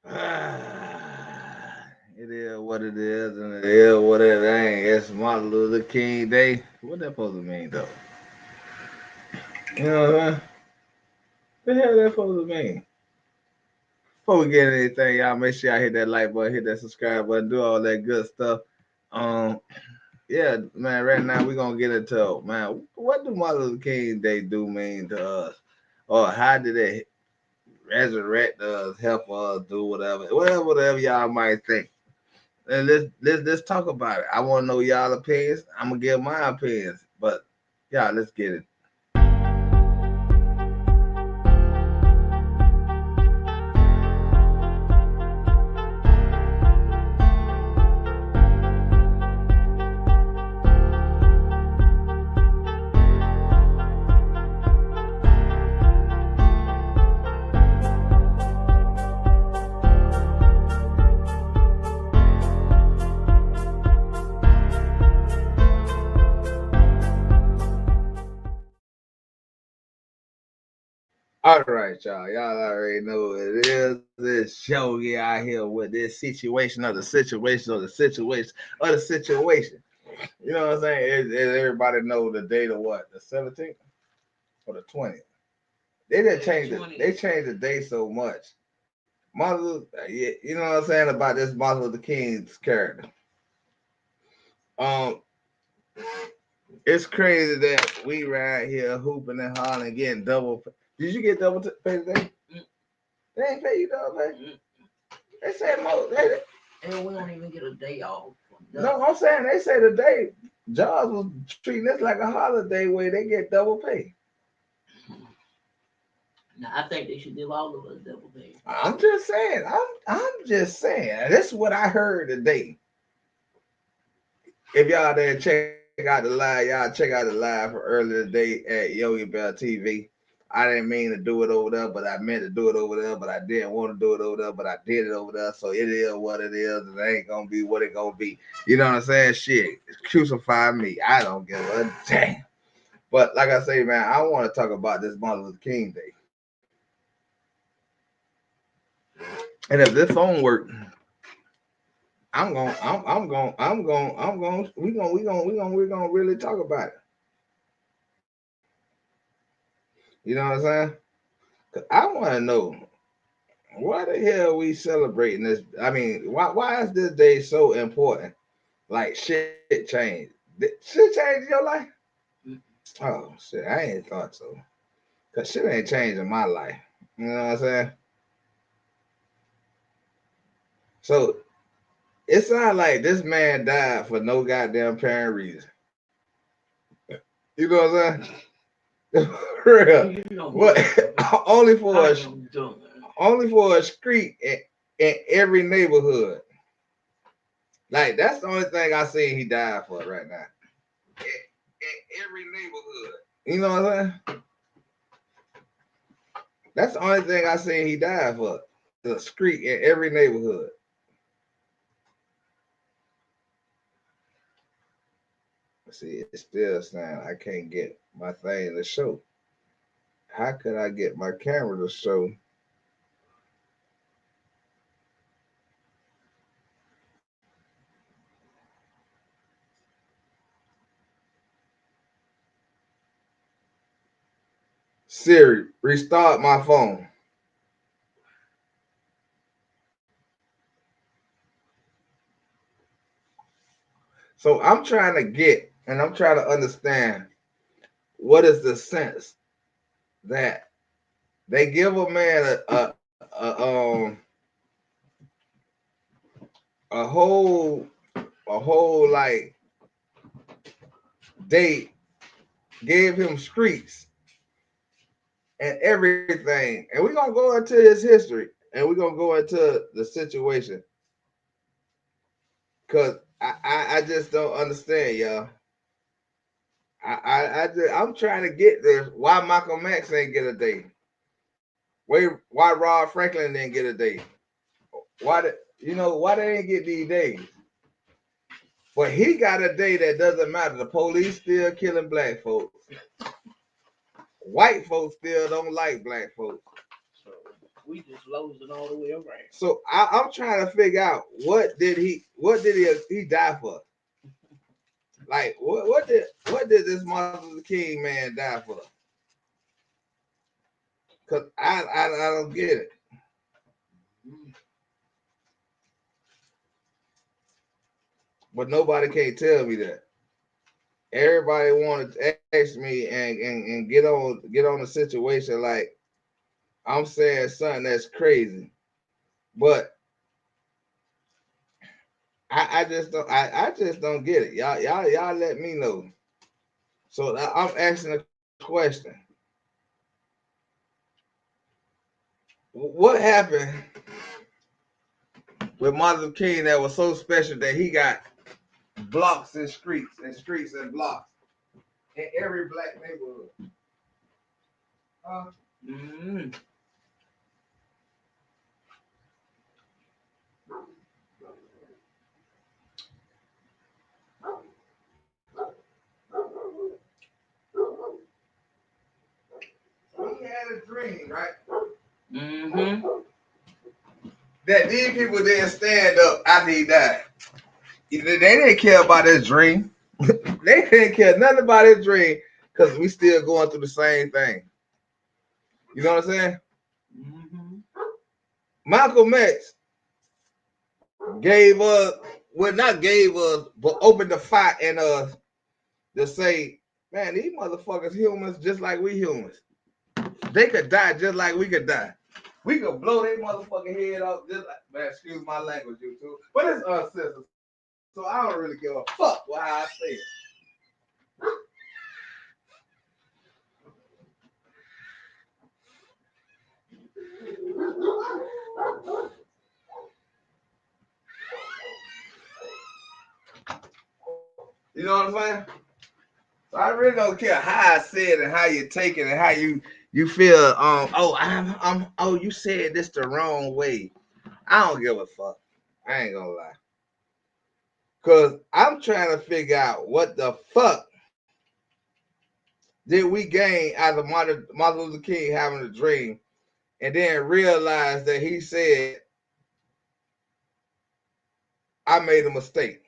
It is what it is, and it is what it ain't. It's Martin Luther King Day. What that supposed to mean, though? You know what I'm saying? What the hell that supposed to mean? Before we get anything, y'all make sure y'all hit that like button, hit that subscribe button, do all that good stuff. Um, yeah, man. Right now we're gonna get into man. What do Martin Luther King Day do mean to us, or how did it resurrect us, help us, do whatever y'all might think. And let's talk about it. I want to know y'all opinions. I'm gonna give my opinions, but yeah, let's get it. All right, y'all. Y'all already know what it is. This show get out here with this situation of the situation of the situation of the situation. You know what I'm saying? Everybody know the date of what? The 17th or the 20th? They didn't change it. They changed the date so much. Martin, yeah, you know what I'm saying about this Martin Luther King's character. Um, it's crazy that we right here hooping and hollering, getting double. Did you get double pay today? They ain't pay you double pay. They said most. And we don't even get a day off. No, I'm saying they say the day jobs was treating this like a holiday where they get double pay. Now I think they should give all of us double pay. I'm just saying. I'm just saying. This is what I heard today. If y'all there check out the live, y'all check out the live for earlier today at Yogi Bell TV. I didn't mean to do it over there, but I meant to do it over there, but I didn't want to do it over there, but I did it over there. So it is what it is, and it ain't gonna be what it gonna be. You know what I'm saying? Shit, crucify me. I don't give a damn. But like I say, man, I want to talk about this Martin Luther King Day. And if this phone work, we're gonna really talk about it. You know what I'm saying? 'Cause I want to know why the hell we celebrating this. I mean, why is this day so important? Like shit changed. Shit changed your life? Oh shit, I ain't thought so. Cause shit ain't changing my life. You know what I'm saying? So it sounds like this man died for no goddamn apparent reason. You know what I'm saying? Real. What? only for a only for a street in every neighborhood. Like that's the only thing I see he died for right now. In every neighborhood. You know what I'm saying? That's the only thing I see he died for. The street in every neighborhood. See, it's still saying I can't get my thing to show. How could I get my camera to show? Siri, restart my phone. So I'm trying to get and I'm trying to understand what is the sense that they give a man a whole like they gave him streets and everything, and we're gonna go into his history and we're gonna go into the situation because I just don't understand, y'all. I'm trying to get this. Why Malcolm X ain't get a day? Why Rod Franklin didn't get a day? Why they didn't get these days? But he got a day that doesn't matter. The police still killing black folks. White folks still don't like black folks. We just losing all the way around. So I'm trying to figure out what did he die for? Like what did this Martin Luther King man die for? Cause I don't get it. But nobody can tell me that. Everybody wanted to ask me and get on the situation like I'm saying something that's crazy. But I just don't get it. Y'all let me know. So I'm asking a question. What happened with Martin Luther King that was so special that he got blocks and streets and blocks in every black neighborhood? He had a dream, right? That these people didn't stand up after he died. They didn't care about his dream. They didn't care nothing about his dream because we still going through the same thing. You know what I'm saying? Malcolm X gave us, well, not gave us, but opened the fire in us to say, man, these motherfuckers humans just like we humans. They could die just like we could die. We could blow their motherfucking head off just like, man, excuse my language, you too. But it's uncensored. So I don't really give a fuck what I say it. You know what I'm saying? So I really don't care how I say it and how you take it and how you feel. Oh, you said this the wrong way. I don't give a fuck. I ain't gonna lie. Cause I'm trying to figure out what the fuck did we gain out of Martin Luther King having a dream and then realize that he said, I made a mistake.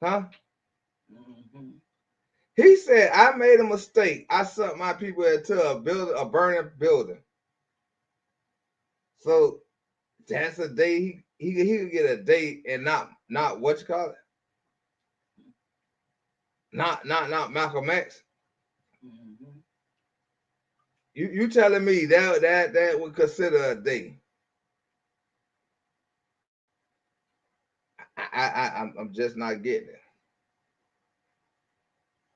Huh? He said, I made a mistake. I sent my people into a burning building. So that's a day he could get a day and not what you call it? Not Malcolm X. You telling me that would consider a day? I'm just not getting it.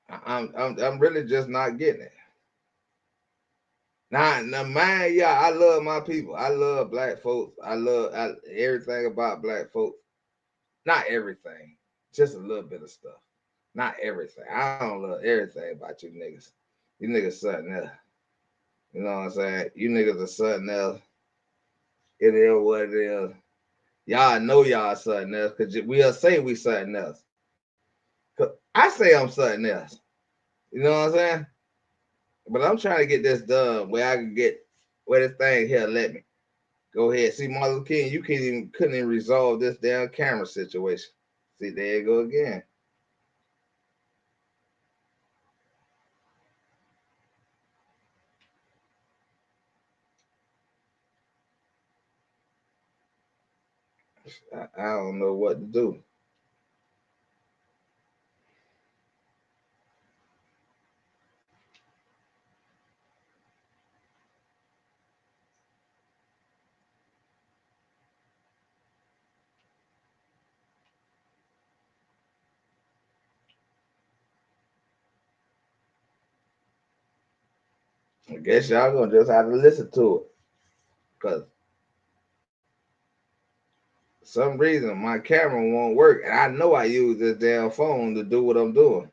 I'm really just not getting it. Now mind y'all, I love my people. I love black folks. I love everything about black folks. Not everything, just a little bit of stuff. Not everything. I don't love everything about you niggas. You niggas something else. You know what I'm saying? You niggas are something else. It is what it is. Y'all know y'all something else because we'll say we something else. Cause I say I'm something else. You know what I'm saying? But I'm trying to get this done where I can get where this thing here let me. Go ahead. See, Martin Luther King, you couldn't even resolve this damn camera situation. See, there you go again. I don't know what to do. I guess y'all gonna just have to listen to it. Cause for some reason my camera won't work. And I know I use this damn phone to do what I'm doing.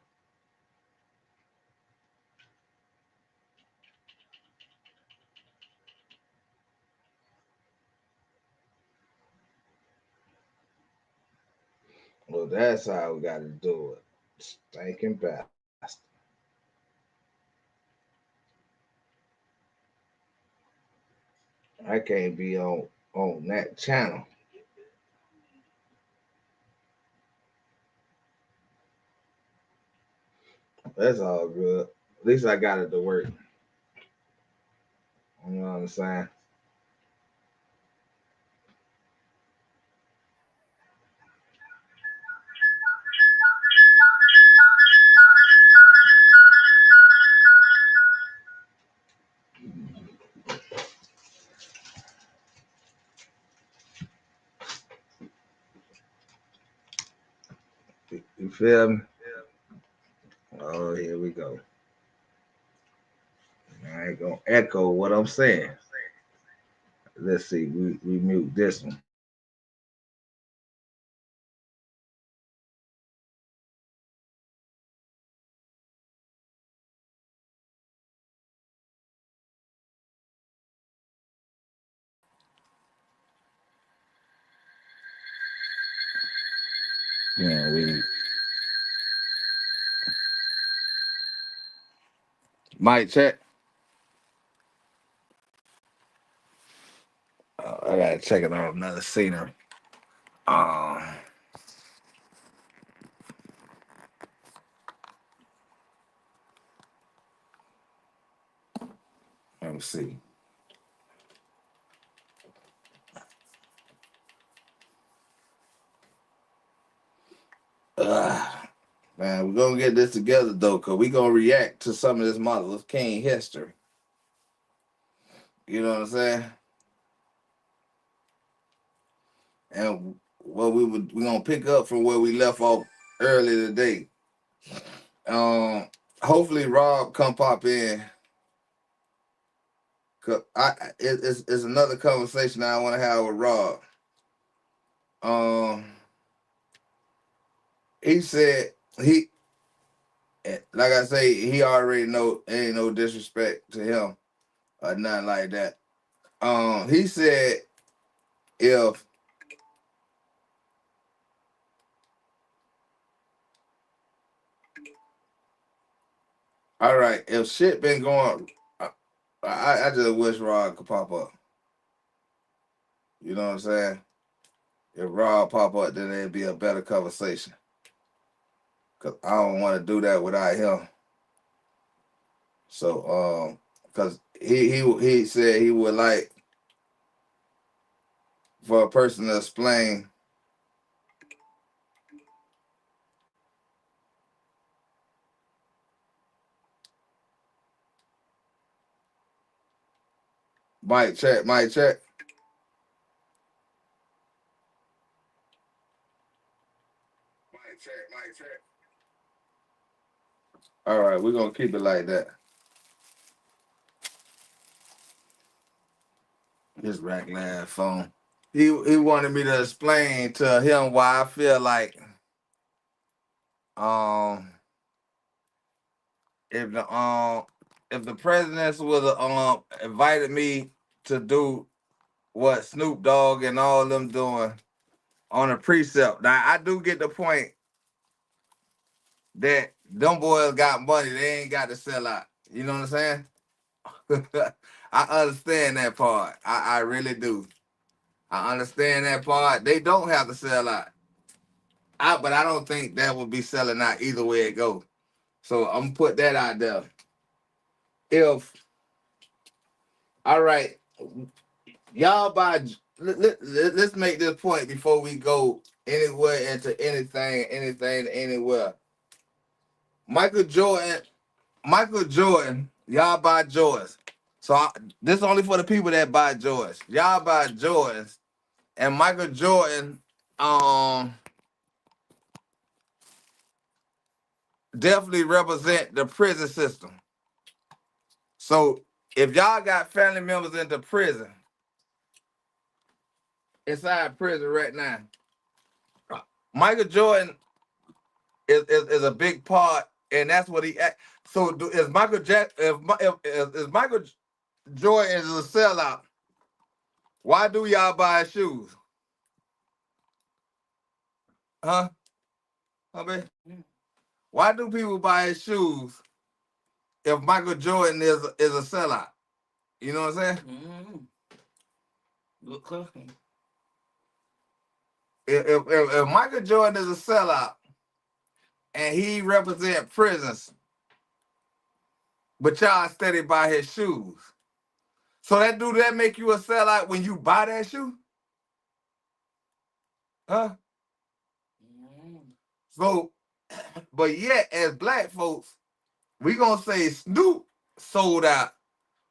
Well, that's how we gotta do it. Stinking bastard. I can't be on that channel. That's all good. At least I got it to work. You know what I'm saying? You feel me? Oh, here we go. I ain't gonna echo what I'm saying. Let's see. We mute this one. Yeah, we mic check. I gotta check it on another scenery. Um, let me see. Man, we're gonna get this together though, cause we gonna react to some of this Martin Luther King history. You know what I'm saying? And what we gonna pick up from where we left off earlier today. Um, hopefully Rob come pop in. Cause it's another conversation I want to have with Rob. Um, he said like I say, he already know ain't no disrespect to him or nothing like that. He said if all right, if shit been going, I just wish Rob could pop up. You know what I'm saying? If Rob pop up, then it'd be a better conversation. Cause I don't want to do that without him. So cause he said he would like for a person to explain. Mic check, mic check. Mic check, mic check. All right, we're gonna keep it like that. His rack lad phone. He wanted me to explain to him why I feel like um if the presidents would have invited me to do what Snoop Dogg and all of them doing on a precept. Now I do get the point that them boys got money, they ain't got to sell out. You know what I'm saying? I understand that part. I really do. I understand that part. They don't have to sell out. But I don't think that would be selling out either way it goes. So I'm gonna put that out there. If all right, y'all buy. Let's make this point before we go anywhere into anything, anywhere. Michael Jordan, y'all buy Jordans. So this is only for the people that buy Jordans. Y'all buy Jordans, and Michael Jordan, definitely represent the prison system. So if y'all got family members into prison, inside prison right now, Michael Jordan is a big part, and that's what he. So is Michael Jack? If Michael Jordan is a sellout, why do y'all buy his shoes? Huh? I mean, why do people buy his shoes if Michael Jordan is a sellout? You know what I'm saying? Mm-hmm. If Michael Jordan is a sellout and he represent prisons, but y'all steady by his shoes, so that make you a sellout when you buy that shoe? Huh? So, but yet as black folks, we gonna say Snoop sold out,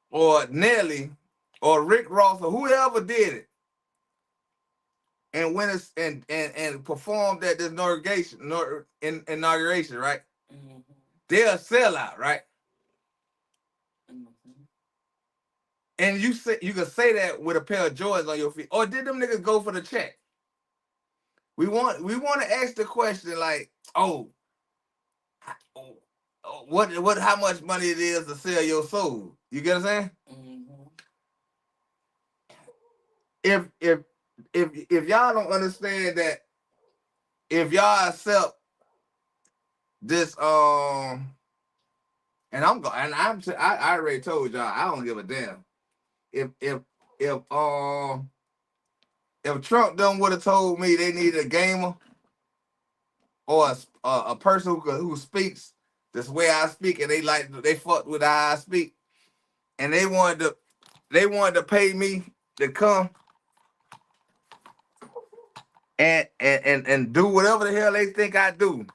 or Nelly, or Rick Ross, or whoever did it, and when it's and performed at this inauguration, right? Mm-hmm. They're a sellout, right? Mm-hmm. And you can say that with a pair of Jordans on your feet, or did them niggas go for the check? We want to ask the question like, what how much money it is to sell your soul? You get what I'm saying? Mm-hmm. If y'all don't understand that, if y'all accept this and I already told y'all I don't give a damn. If Trump done would have told me they needed a gamer or a person who speaks this way I speak, and they fucked with how I speak, and they wanted to pay me to come and do whatever the hell they think I do.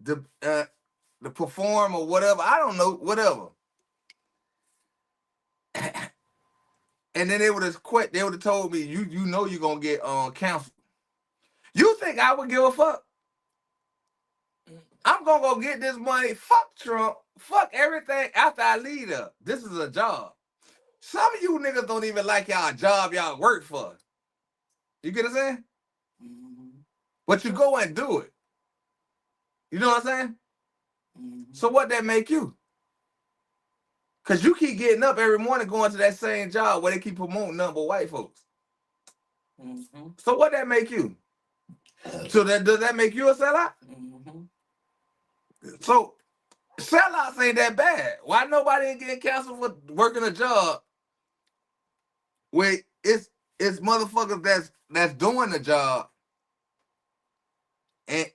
To perform or whatever, I don't know, whatever. And then they would have quit. They would have told me, you know you're gonna get canceled. You think I would give a fuck? I'm gonna go get this money. Fuck Trump. Fuck everything after I leave there. This is a job. Some of you niggas don't even like y'all job y'all work for. You get what I'm saying? Mm-hmm. But you go and do it. You know what I'm saying? Mm-hmm. So what that make you? Because you keep getting up every morning going to that same job where they keep promoting nothing but white folks. Mm-hmm. So what that make you? So does that make you a sellout? Mm-hmm. So sellouts ain't that bad. Why nobody ain't getting canceled for working a job where it's motherfuckers that's doing the job and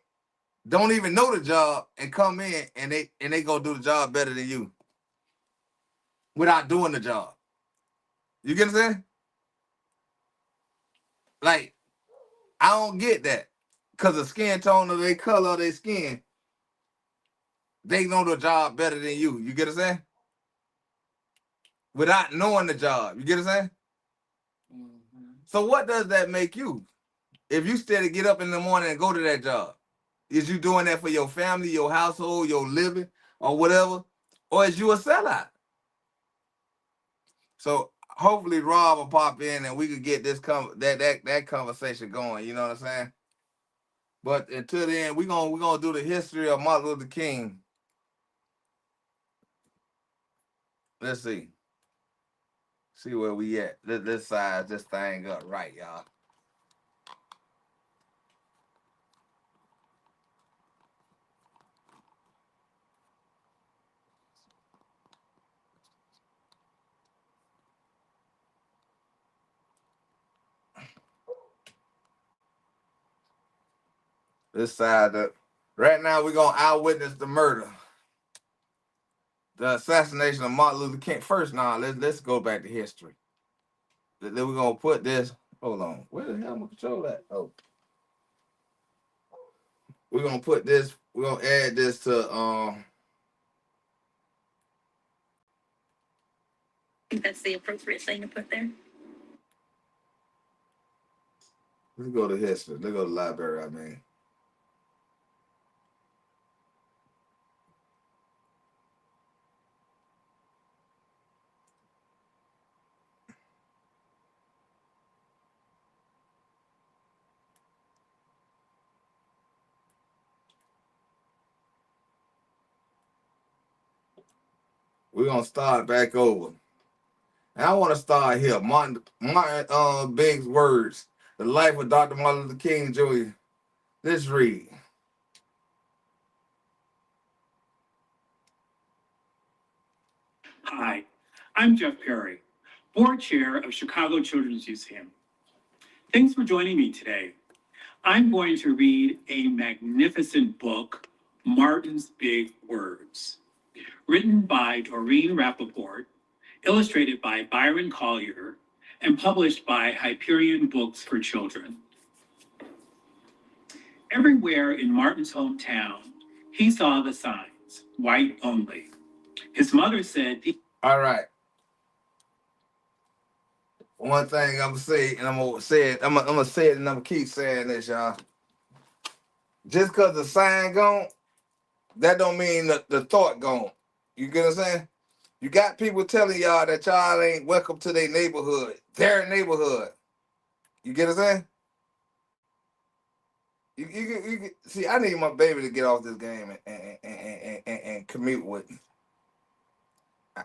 don't even know the job and come in and they gonna do the job better than you without doing the job. You get what I'm saying? Like, I don't get that. Because the skin tone of their color of their skin, they know the job better than you. You get what I'm saying? Without knowing the job. You get what I'm saying? Mm-hmm. So what does that make you? If you still get up in the morning and go to that job, is you doing that for your family, your household, your living, or whatever? Or is you a sellout? So hopefully Rob will pop in and we could get this that conversation going. You know what I'm saying? But until then, we're gonna do the history of Martin Luther King. Let's see where we at. Let's size this thing up right, y'all. This side up. Right now, we're gonna eyewitness the murder, the assassination of Martin Luther King. First, now let's go back to history. Then we're gonna put this. Hold on, where the hell am I control that? Oh, we're gonna put this. We're gonna add this to think that's the appropriate thing to put there. Let's go to history. Let's go to the library. I mean. We're gonna start back over. And I want to start here. Martin Biggs' words. The life of Dr. Martin Luther King Jr. Let's read. Hi, I'm Jeff Perry, board chair of Chicago Children's Museum. Thanks for joining me today. I'm going to read a magnificent book, Martin's Big Words, written by Doreen Rappaport, illustrated by Byron Collier, and published by Hyperion Books for Children. Everywhere in Martin's hometown, he saw the signs, white only. His mother said, All right. One thing I'm gonna say, and I'm gonna say it, I'm gonna say it, and I'm gonna keep saying this, y'all. Just cause the sign gone, that don't mean the thought gone. You get what I'm saying? You got people telling y'all that y'all ain't welcome to their neighborhood, their neighborhood. You get what I'm saying? You see, I need my baby to get off this game and commute with me.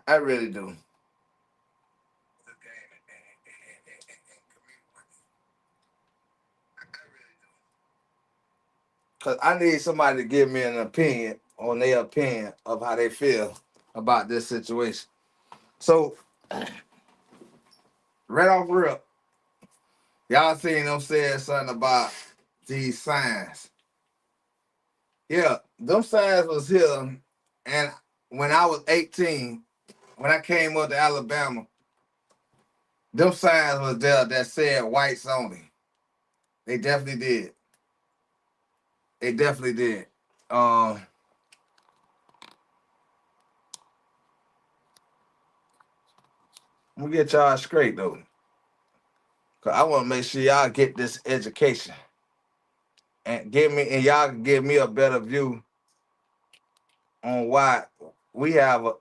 I really do. Cause I need somebody to give me an opinion on their opinion of how they feel about this situation. So, right off rip, y'all seen them saying something about these signs. Yeah, them signs was here, and when I was 18, when I came up to Alabama, them signs was there that said whites only. They definitely did. They definitely did. We get y'all straight though, cause I want to make sure y'all get this education and y'all can give me a better view on why we have a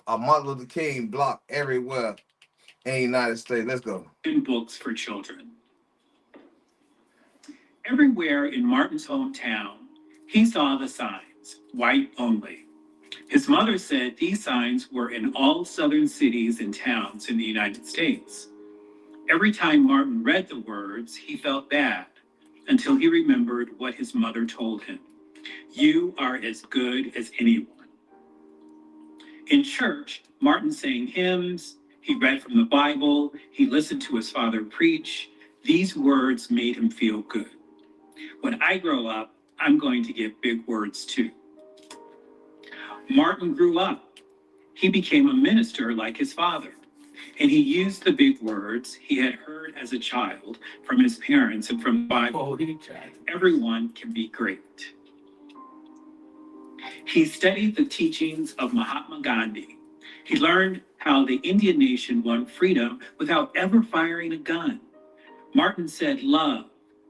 Martin Luther King block everywhere in the United States. Let's go. In Books for Children. Everywhere in Martin's hometown, he saw the signs, white only. His mother said these signs were in all southern cities and towns in the United States. Every time Martin read the words, he felt bad until he remembered what his mother told him. You are as good as anyone. In church, Martin sang hymns, he read from the Bible, he listened to his father preach. These words made him feel good. When I grow up, I'm going to get big words too. Martin grew up. He became a minister like his father, and he used the big words he had heard as a child from his parents and from the Bible. Everyone can be great. He studied the teachings of Mahatma Gandhi. He learned how the Indian nation won freedom without ever firing a gun. Martin said love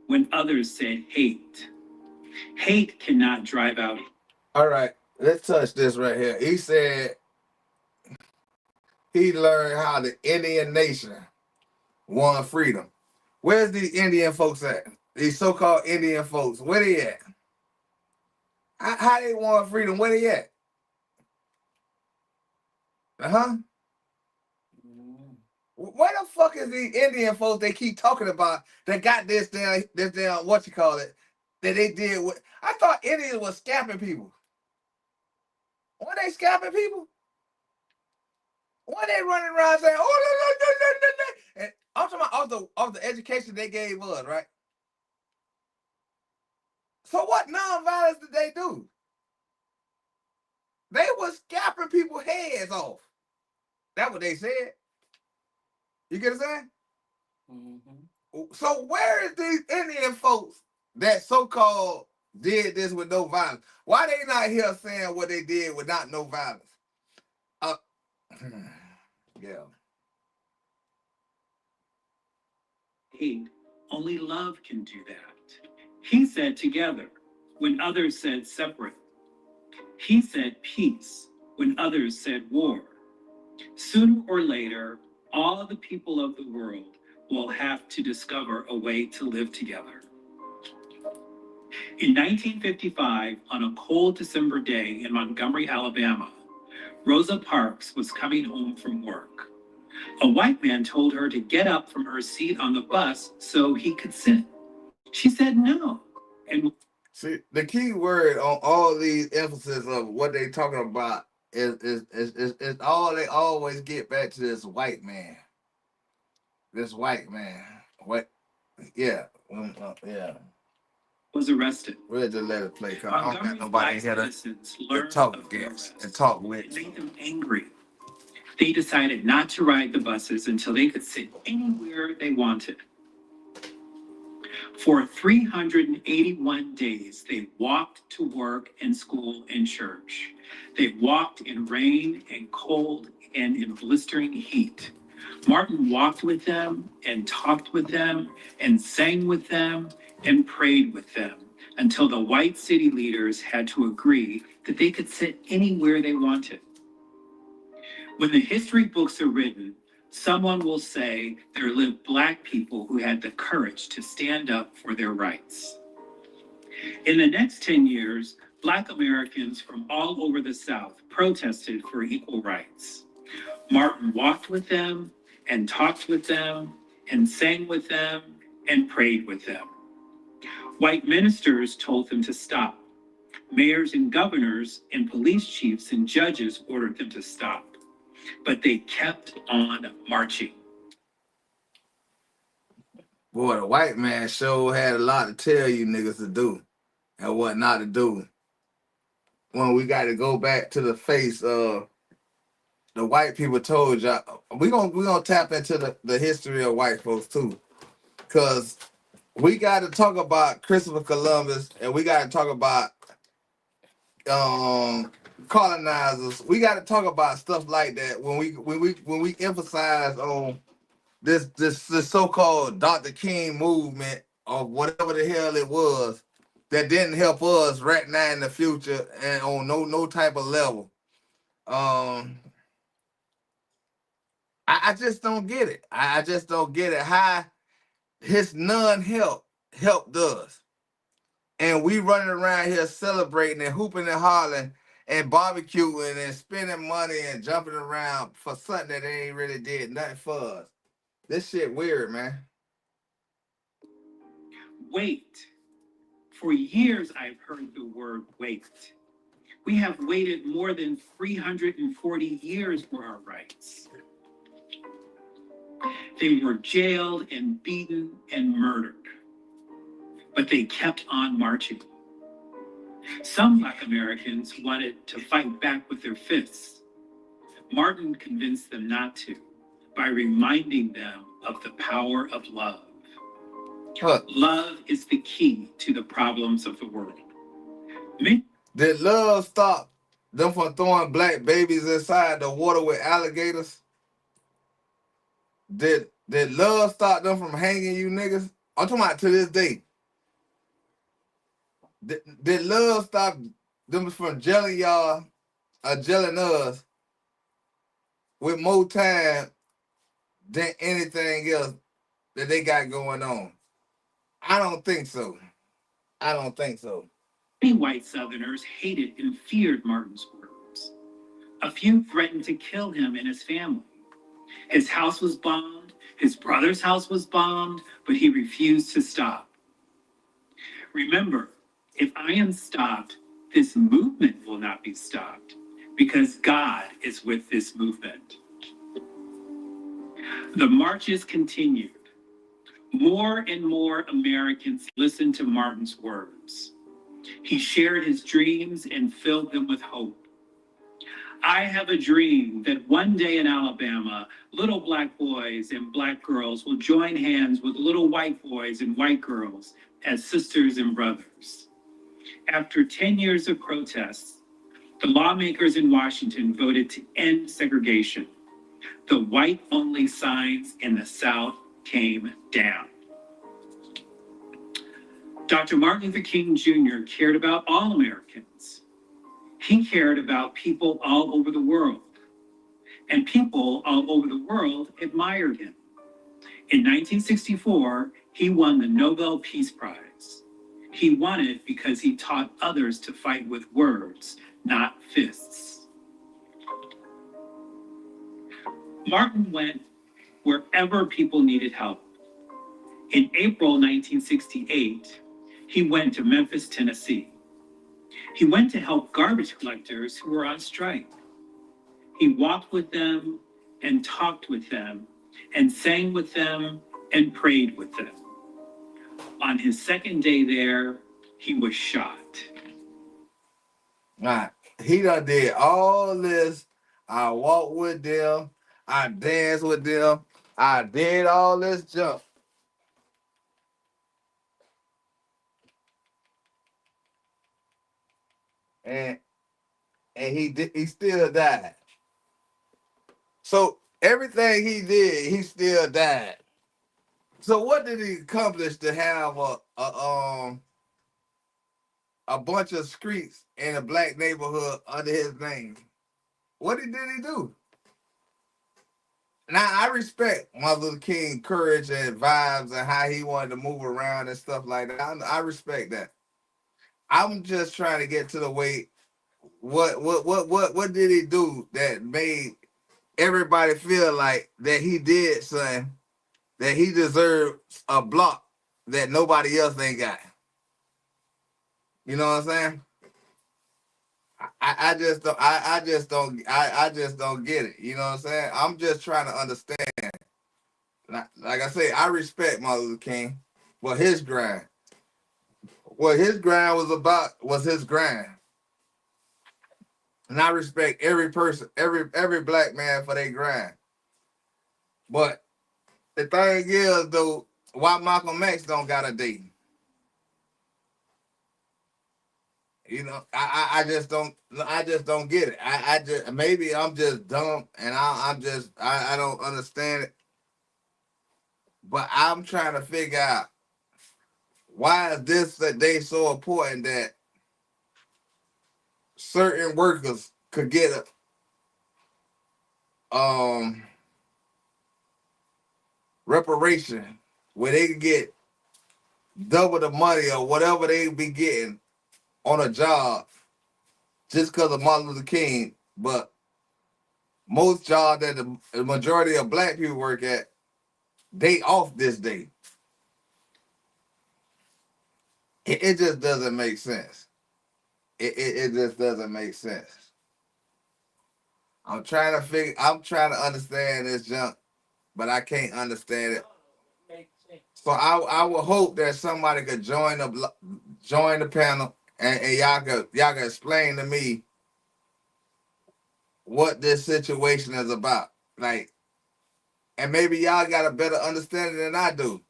when others said hate. Hate cannot drive out. All right, let's touch this right here. He said he learned how the Indian nation won freedom. Where's the Indian folks at? These so-called Indian folks, where they at? How they won freedom? Where they at? Where the fuck is the Indian folks they keep talking about that got this down, what you call it, that they did with? I thought Indians was scapping people. Were they scapping people? Were they running around saying, oh, no. And I'm talking about of the education they gave us, right? So what nonviolence did they do? They was scapping people's heads off. That's what they said. You get what I'm saying? Mm-hmm. So where is these Indian folks that so-called did this with no violence? Why they not here saying what they did without no violence? Yeah. Hate, only love can do that. He said together when others said separate. He said peace when others said war. Sooner or later, all the people of the world will have to discover a way to live together. In 1955, on a cold December day in Montgomery, Alabama, Rosa Parks was coming home from work. A white man told her to get up from her seat on the bus so he could sit. She said no. And see, the key word on all these emphasis of what they talking about It's all they always get back to this white man. This white man. What? Yeah. Yeah. Was arrested. We'll just let it play. Cause I don't got Montgomery's nobody black here to citizens to learned talk of the against and arrest. talk It with. made them angry. They decided not to ride the buses until they could sit anywhere they wanted. For 381 days, they walked to work and school and church. They walked in rain and cold and in blistering heat. Martin walked with them and talked with them and sang with them and prayed with them until the white city leaders had to agree that they could sit anywhere they wanted. When the history books are written, someone will say there lived black people who had the courage to stand up for their rights. In the next 10 years, Black Americans from all over the South protested for equal rights. Martin walked with them and talked with them and sang with them and prayed with them. White ministers told them to stop. Mayors and governors and police chiefs and judges ordered them to stop. But they kept on marching. Boy, the white man sure had a lot to tell you niggas to do and what not to do. When we got to go back to the face of the white people told y'all, we gonna tap into the history of white folks too. Cause we got to talk about Christopher Columbus and we got to talk about colonizers. We got to talk about stuff like that when we emphasize on this so-called Dr. King movement or whatever the hell it was that didn't help us right now in the future and on no type of level. I just don't get it. I just don't get it. How his non-help helped us. And we running around here celebrating and hooping and hollering and barbecuing and spending money and jumping around for something that they ain't really did nothing for us. This shit weird, man. Wait. For years, I've heard the word wait. We have waited more than 340 years for our rights. They were jailed and beaten and murdered, but they kept on marching. Some Black Americans wanted to fight back with their fists. Martin convinced them not to by reminding them of the power of love. What? Love is the key to the problems of the world. Did love stop them from throwing black babies inside the water with alligators? Did love stop them from hanging you niggas? I'm talking about to this day. Did love stop them from jailing y'all or jailing us with more time than anything else that they got going on? I don't think so. I don't think so. Many white Southerners hated and feared Martin's words. A few threatened to kill him and his family. His house was bombed, his brother's house was bombed, but he refused to stop. Remember, if I am stopped, this movement will not be stopped because God is with this movement. The marches continued. More and more Americans listened to Martin's words. He shared his dreams and filled them with hope. I have a dream that one day in Alabama, little black boys and black girls will join hands with little white boys and white girls as sisters and brothers. After 10 years of protests, the lawmakers in Washington voted to end segregation. The white-only signs in the South came down. Dr. Martin Luther King Jr. cared about all Americans. He cared about people all over the world, and people all over the world admired him. In 1964, he won the Nobel Peace Prize. He won it because he taught others to fight with words, not fists. Martin went wherever people needed help. In April 1968, he went to Memphis, Tennessee. He went to help garbage collectors who were on strike. He walked with them and talked with them and sang with them and prayed with them. On his second day there, he was shot. Right. He done did all this. I walked with them. I danced with them. I did all this junk. And he still died. So everything he did, he still died. So what did he accomplish to have a bunch of streets in a black neighborhood under his name? What did he do? Now I respect Martin Luther King courage and vibes and how he wanted to move around and stuff like that. I respect that. I'm just trying to get to the way. What did he do that made everybody feel like that he did something that he deserved a block that nobody else ain't got? You know what I'm saying? I just don't get it. You know what I'm saying? I'm just trying to understand. Like I say, I respect Martin Luther King, but his grind. What his grind was about was his grind. And I respect every person, every black man for their grind. But the thing is though, why Malcolm X don't got a date? You know, I just don't get it. I just maybe I'm just dumb and I don't understand it. But I'm trying to figure out why is this that they so important that certain workers could get a reparation where they could get double the money or whatever they be getting on a job just because of Martin Luther King, but most jobs that the majority of black people work at, they off this day. It just doesn't make sense. It just doesn't make sense. I'm trying to understand this junk, but I can't understand it. So I would hope that somebody could join the panel and y'all could explain to me what this situation is about. Like, and maybe y'all got a better understanding than I do.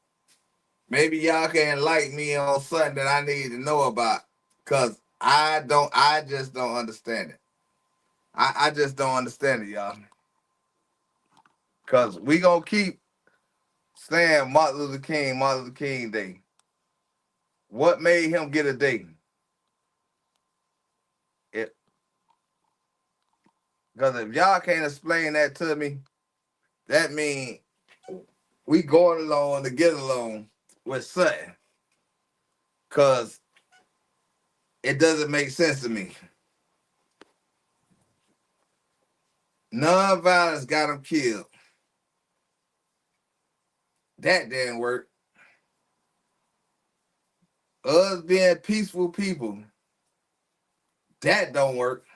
Maybe y'all can enlighten me on something that I need to know about. Cause I just don't understand it. I just don't understand it, y'all. Cause we gonna keep saying Martin Luther King Day. What made him get a day? Because if y'all can't explain that to me, that means we going along to get along with something. Because it doesn't make sense to me. Non-violence got him killed. That didn't work. Us being peaceful people, that don't work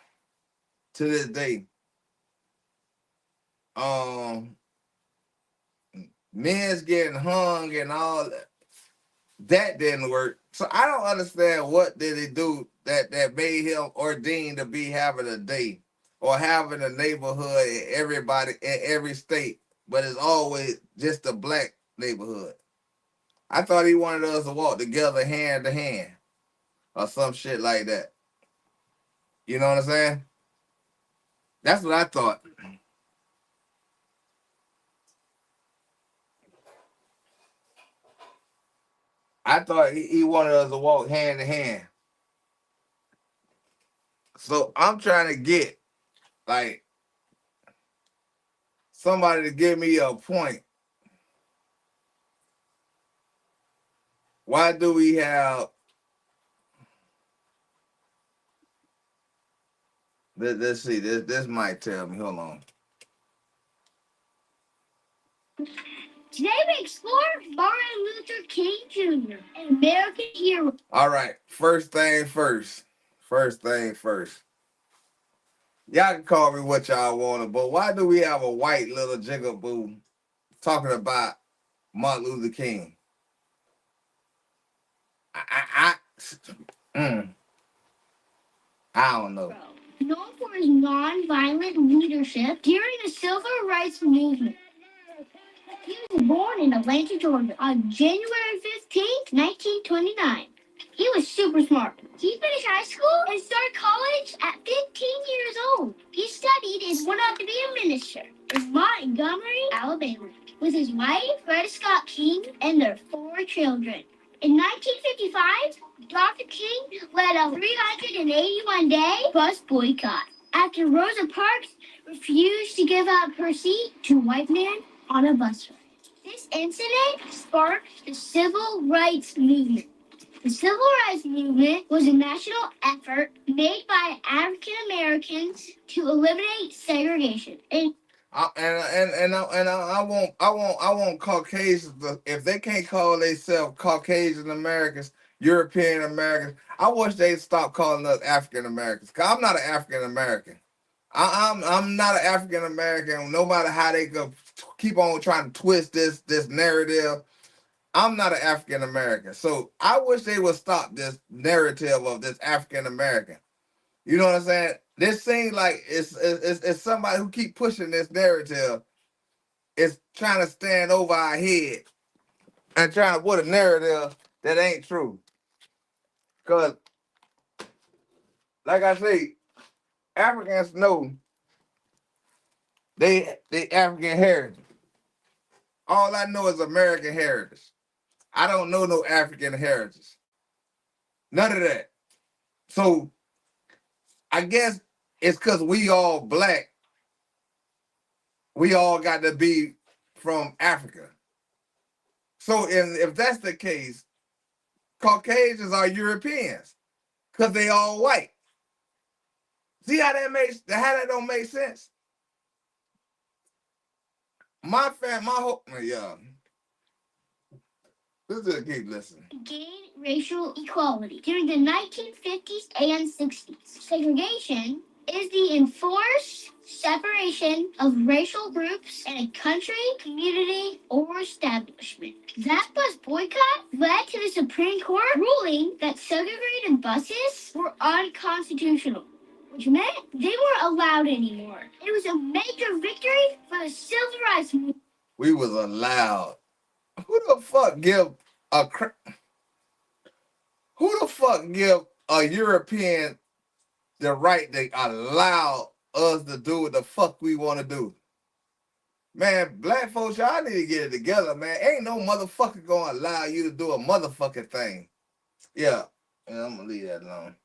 to this day. Men's getting hung and all that didn't work. So I don't understand what did he do that made him ordained to be having a day or having a neighborhood in everybody in every state, but it's always just a black neighborhood. I thought he wanted us to walk together hand to hand or some shit like that. You know what I'm saying? That's what I thought. I thought he wanted us to walk hand to hand. So I'm trying to get like somebody to give me a point. Why do we have let's see, this might tell me. Hold on. Today we explore Martin Luther King Jr., an American hero. All right, first thing first. Y'all can call me what y'all want, but why do we have a white little jigaboo talking about Martin Luther King? I don't know. Known for his non-violent leadership during the Civil Rights Movement. He was born in Atlanta, Georgia on January 15th, 1929. He was super smart. He finished high school and started college at 15 years old. He studied and went on to be a minister in Montgomery, Alabama, with his wife, Greta Scott King, and their 4 children. In 1955, Dr. King led a 381-day bus boycott after Rosa Parks refused to give up her seat to a white man on a bus ride. This incident sparked the Civil Rights Movement. The Civil Rights Movement was a national effort made by African Americans to eliminate segregation. I want Caucasians. If they can't call themselves Caucasian Americans, European Americans, I wish they'd stop calling us African Americans. Cause I'm not an African American. I'm not an African American. No matter how they go keep on trying to twist this narrative, I'm not an African American. So I wish they would stop this narrative of this African American. You know what I'm saying? This seems like it's somebody who keep pushing this narrative. It's trying to stand over our head and trying to put a narrative that ain't true. Cause like I say, Africans know they African heritage. All I know is American heritage. I don't know no African heritage. None of that. So I guess it's because we all black. We all got to be from Africa. So if that's the case, Caucasians are Europeans because they all white. See how that don't make sense? My whole yeah. Let's just keep listening. Gained racial equality during the 1950s and 60s. Segregation is the enforced separation of racial groups in a country, community, or establishment. That bus boycott led to the Supreme Court ruling that segregated buses were unconstitutional, which meant they weren't allowed anymore. It was a major victory for the civil rights movement. We was allowed. Who the fuck give a European the right to allow us to do what the fuck we want to do? Man, black folks, y'all need to get it together, man. Ain't no motherfucker gonna allow you to do a motherfucking thing. Yeah, I'm gonna leave that alone.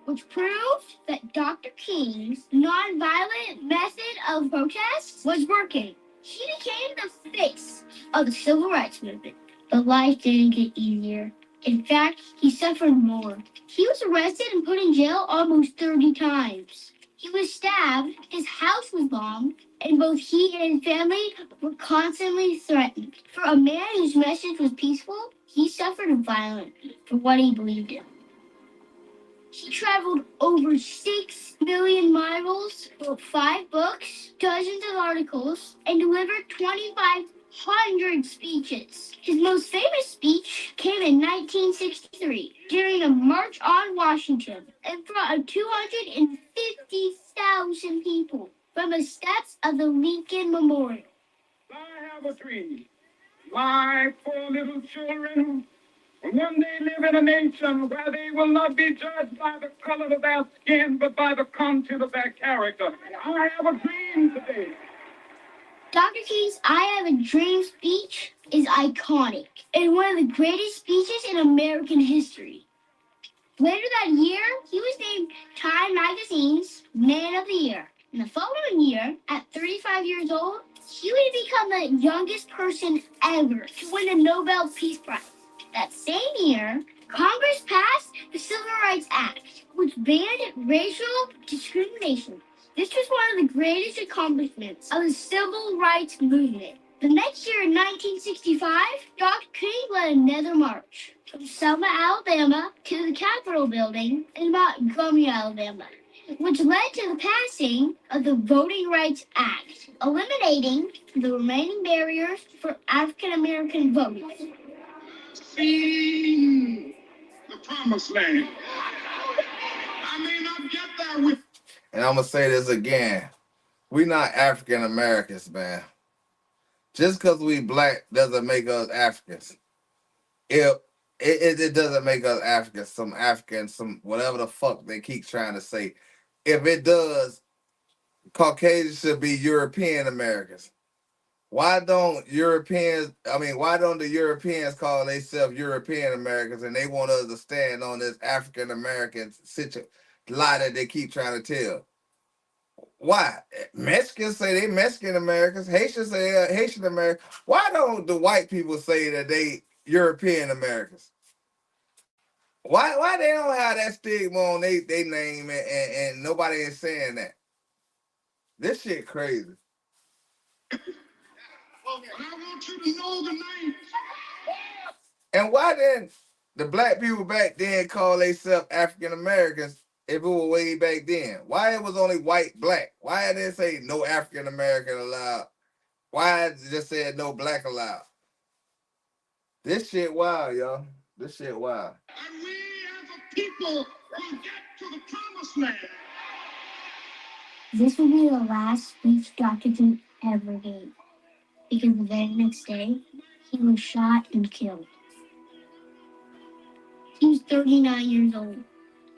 Which proved that Dr. King's nonviolent method of protest was working. He became the face of the civil rights movement. But life didn't get easier. In fact, he suffered more. He was arrested and put in jail almost 30 times. He was stabbed, his house was bombed, and both he and his family were constantly threatened. For a man whose message was peaceful, he suffered violently for what he believed in. He traveled over 6 million miles, wrote 5 books, dozens of articles, and delivered 2,500 speeches. His most famous speech came in 1963 during a march on Washington in front of 250,000 people from the steps of the Lincoln Memorial. I have a dream. My 4 little children will one day live in a nation where they will not be judged by the color of their skin, but by the content of their character. I have a dream today. Dr. King's I Have a Dream speech is iconic and one of the greatest speeches in American history. Later that year, he was named Time Magazine's Man of the Year. And the following year, at 35 years old, he would become the youngest person ever to win a Nobel Peace Prize. That same year, Congress passed the Civil Rights Act, which banned racial discrimination. This was one of the greatest accomplishments of the Civil Rights Movement. The next year, in 1965, Dr. King led another march from Selma, Alabama, to the Capitol building in Montgomery, Alabama. which led to the passing of the Voting Rights Act, eliminating the remaining barriers for African American voters. See the promised land. I may not get there with. And I'm gonna say this again. We not African Americans, man. Just because we black doesn't make us Africans. If it doesn't make us Africans, some Africans, some whatever the fuck they keep trying to say. If it does, Caucasians should be European Americans. Why don't the Europeans call themselves European Americans and they want us to stand on this African American lie that they keep trying to tell? Why? Mexicans say they Mexican Americans, Haitians say they're Haitian Americans. Why don't the white people say that they European Americans? Why they don't have that stigma on they name and nobody is saying that? This shit crazy. I want you to know the name. And why then the black people back then call themselves African Americans if it was way back then? Why it was only white, black? Why it didn't say no African American allowed? Why it just said no black allowed? This shit wild, y'all. This shit wild. And we as a people will get to the promised land. This will be the last speech Dr. King ever gave, because the very next day, he was shot and killed. He was 39 years old.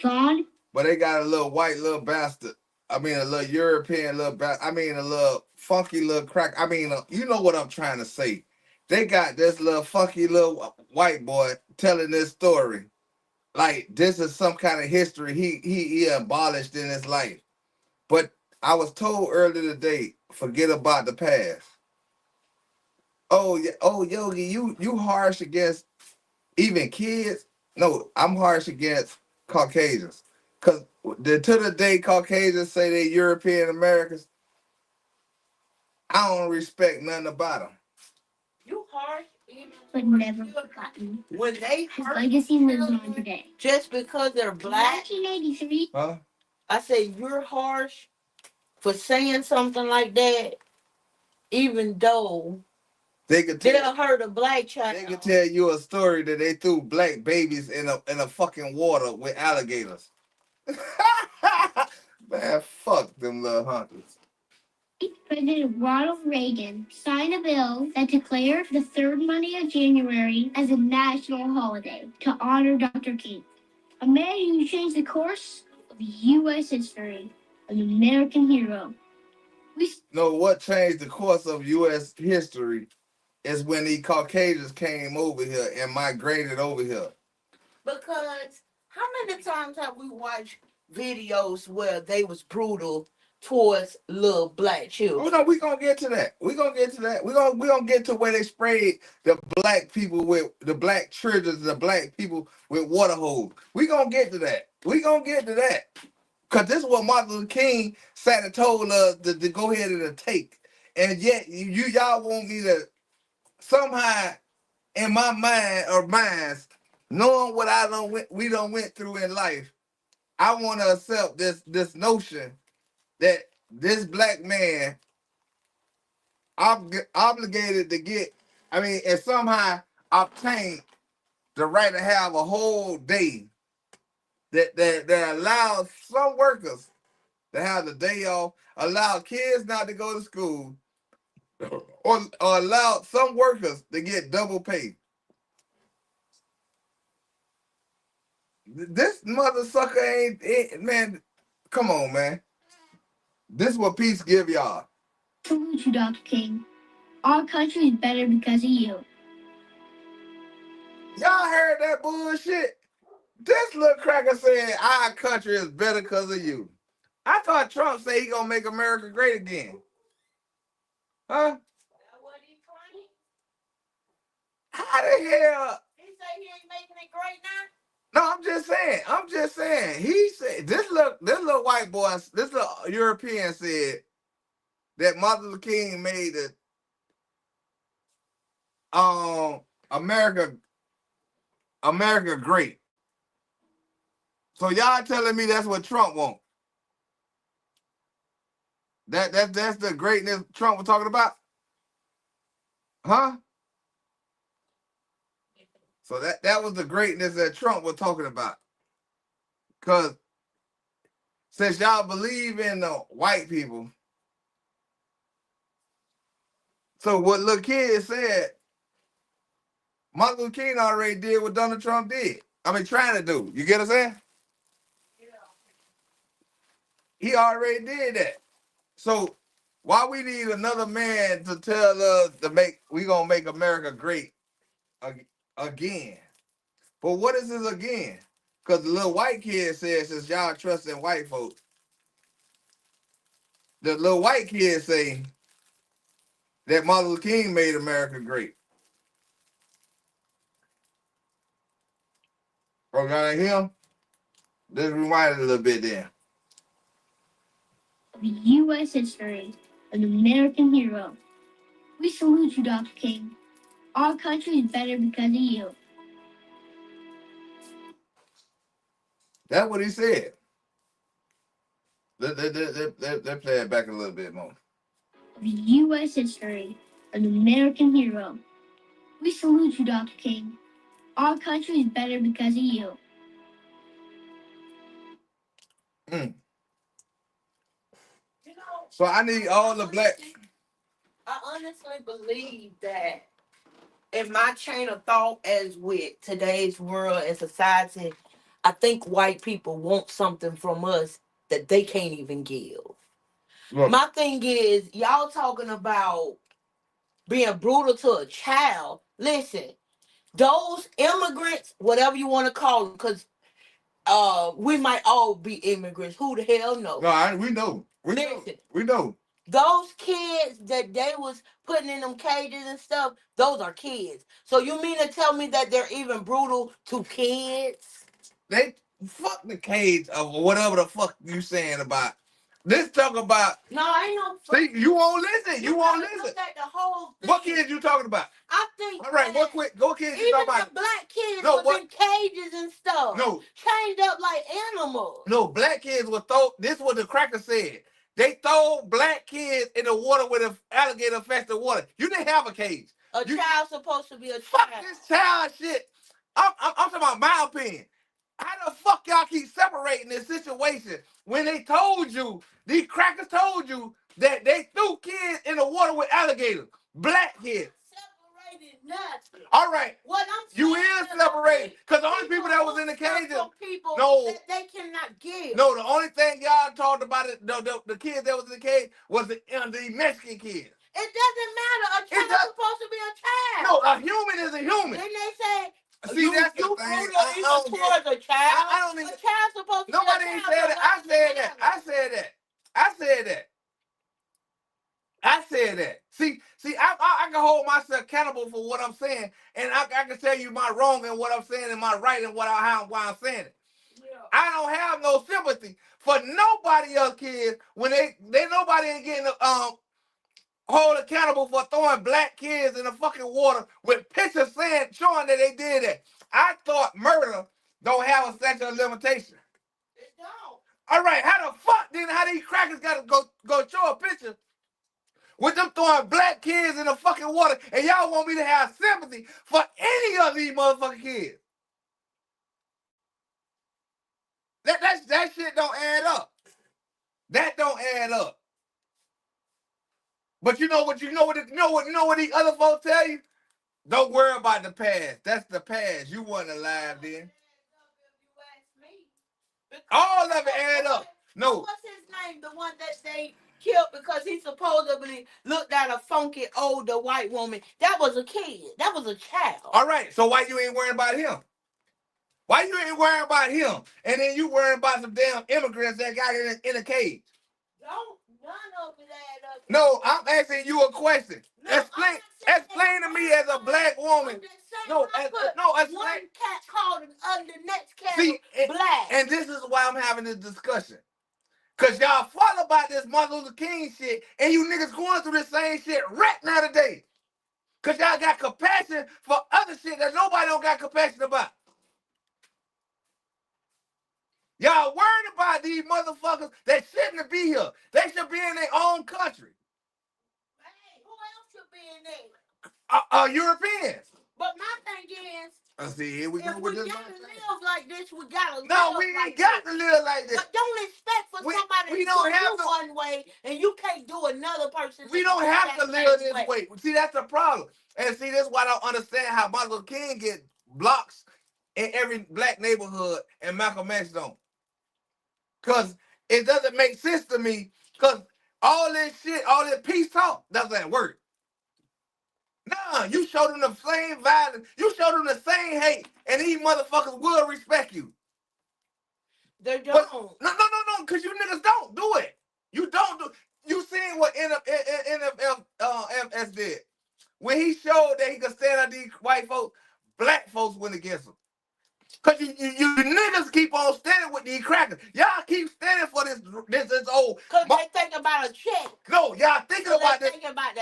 Gone. But they got a little white little bastard. I mean, a little European little bastard. I mean, a little funky little crack. I mean, you know what I'm trying to say. They got this little funky little white boy telling this story. Like, this is some kind of history he abolished in his life. But I was told earlier today, forget about the past. Oh, Yogi, you harsh against even kids? No, I'm harsh against Caucasians. Because to the day Caucasians say they European Americans, I don't respect nothing about them. You harsh, even But never forgotten. when they His hurt legacy lives on today. just because they're black. 1983. Huh? I say you're harsh for saying something like that, even though They could they'll tell, hurt a black child. they could tell you a story that they threw black babies in a fucking water with alligators. Man, fuck them little hunters. President Ronald Reagan signed a bill that declared the third Monday of January as a national holiday to honor Dr. King, a man who changed the course of U.S. history, an American hero. No, what changed the course of U.S. history is when the Caucasians came over here and migrated over here. Because how many times have we watched videos where they was brutal towards little black Oh children? no, we gonna get to that. We gonna get to that. We gonna get to where they sprayed the black people with the black children, the black people with water hose. We gonna get to that. We gonna get to that. Cause this is what Martin Luther King sat and told us to go ahead and take. And yet y'all want me to somehow in my mind or minds, knowing what we went through in life, I want to accept this notion that this black man obligated to get, and somehow obtain the right to have a whole day that allows some workers to have the day off, allow kids not to go to school, or allow some workers to get double pay. This mother sucker ain't man. Come on, man. This is what peace give y'all. Salute you, Dr. King. Our country is better because of you. Y'all heard that bullshit? This little cracker said our country is better because of you. I thought Trump said he gonna make America great again. Huh? How the hell? He say he ain't making it great now. No, I'm just saying. He said this little white boy, this little European said that Martin Luther King made it America great. So y'all telling me that's what Trump wants? That's the greatness Trump was talking about? Huh? So that was the greatness that Trump was talking about. Because since y'all believe in the white people, so what little kid said, Martin Luther King already did what Donald Trump did. I mean, trying to do. You get what I'm saying? He already did that. So why we need another man to tell us we gonna make America great again? But what is this again? Because the little white kid says, since y'all trust in white folks, the little white kid say that Martin Luther King made America great. Oh, y'all hear him? Let's rewind it a little bit then. The U.S. history, an American hero. We salute you, Dr. King. Our country is better because of you. That's what he said. Let's play it back a little bit more. The U.S. history, an American hero. We salute you, Dr. King. Our country is better because of you. Mm. So I need all the black. I honestly believe that in my chain of thought, as with today's world and society, I think white people want something from us that they can't even give. Look, My thing is, y'all talking about being brutal to a child. Listen, those immigrants, whatever you want to call them, because we might all be immigrants. Who the hell knows? no, we know. We know. Those kids that they was putting in them cages and stuff, those are kids. So you mean to tell me that they're even brutal to kids? They fuck the cage of whatever the fuck you saying about. Let's talk about. No, I ain't no. See, you won't listen. You won't listen. Look at the whole thing. What kids you talking about? I think. All right, what kids you talking about? Even the black kids No, was in cages and stuff. No. Chained up like animals. No, black kids were throw. This is what the cracker said. They throw black kids in the water with an alligator infested water. You didn't have a cage. A child's supposed to be a child. Fuck this child shit. I'm talking about my opinion. How the fuck y'all keep separating this situation when they told you, these crackers told you that they threw kids in the water with alligators, black kids. Separated nothing. All right. What I'm you saying is separated because the only people that was in the cages. No, that they cannot give. No, the only thing y'all talked about it, the kids that was in the cage was the Mexican kids. It doesn't matter. A child's supposed to be a child. No, a human is a human. Then they say. See, that's the thing. Towards a child. I don't even. A child's supposed to nobody be a ain't child. said that. I said that. I said that. I said that. I said that. See, I can hold myself accountable for what I'm saying, and I can tell you my wrong and what I'm saying and my right and why I'm saying it. Yeah. I don't have no sympathy for nobody else kids when they nobody ain't getting hold accountable for throwing black kids in the fucking water with pictures saying showing that they did that. I thought murder don't have a statute of limitation. It don't. All right, how the fuck then how these crackers gotta go show a picture with them throwing black kids in the fucking water, and y'all want me to have sympathy for any of these motherfucking kids? That shit don't add up. That don't add up. But you know what these other folks tell you? Don't worry about the past. That's the past. You wasn't alive then. All of it add up. No. What's his name? The one that they killed because he supposedly looked at a funky older white woman. That was a kid. That was a child. All right. So why you ain't worrying about him? Why you ain't worrying about him? And then you worrying about some damn immigrants that got in a cage. Don't none of that up. No, I'm asking you a question. No, explain to me as a black woman. Explain. One cat called the next cat black. And this is why I'm having this discussion. Because y'all follow about this Martin Luther King shit, and you niggas going through this same shit right now today. Because y'all got compassion for other shit that nobody don't got compassion about. Y'all worried about these motherfuckers that shouldn't be here. They should be in their own country. Hey, who else should be in there? Europeans. But my thing is, See, here we go if with we this. gotta live like this, we gotta No, live we ain't like got this. to live like this. But don't expect for somebody we to don't do have you to- one way and you can't do another person. We don't have to live this way. See, that's the problem. And see, that's why I don't understand how Martin Luther King get blocks in every black neighborhood and Malcolm X don't. Because it doesn't make sense to me. Because all this shit, all this peace talk doesn't work. Nah, you show them the same violence. You show them the same hate. And these motherfuckers will respect you. They don't. But, no, because you niggas don't do it. You don't do. You seen what NFS did when he showed that he could stand on these white folks. Black folks went against him. Cause you niggas keep on standing with these crackers. Y'all keep standing for this old. Cause they think about a check. No, y'all thinking about this.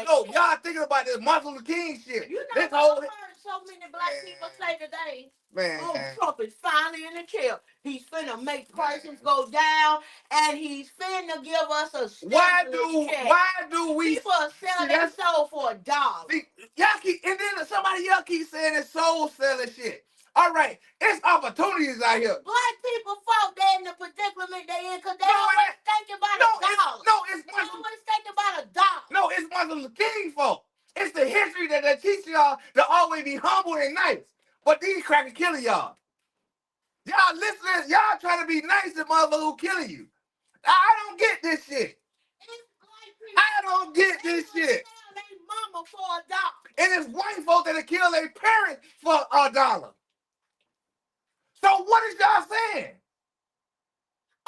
No, check. y'all thinking about this Martin Luther King shit. You know, this I've whole heard so many black people say today. Man. Oh, Trump is finally in the chair. He's finna make prices go down, and he's finna give us a stimulus check. Why do we? People are selling their soul for $1? See, y'all keep, and then somebody else keep saying it's soul selling shit. All right, it's opportunities out here. Black people fought they in the predicament they in because they always thinking about $1. They always thinking about $1. No, it's Martin Luther King's fault. It's the history that they teach y'all to always be humble and nice. But these crackers killing y'all. Y'all listeners, y'all trying to be nice to motherfuckers who killing you. I don't get this shit. I don't get this shit. Mama for $1. And it's white folks that kill their parents for $1. So what is y'all saying?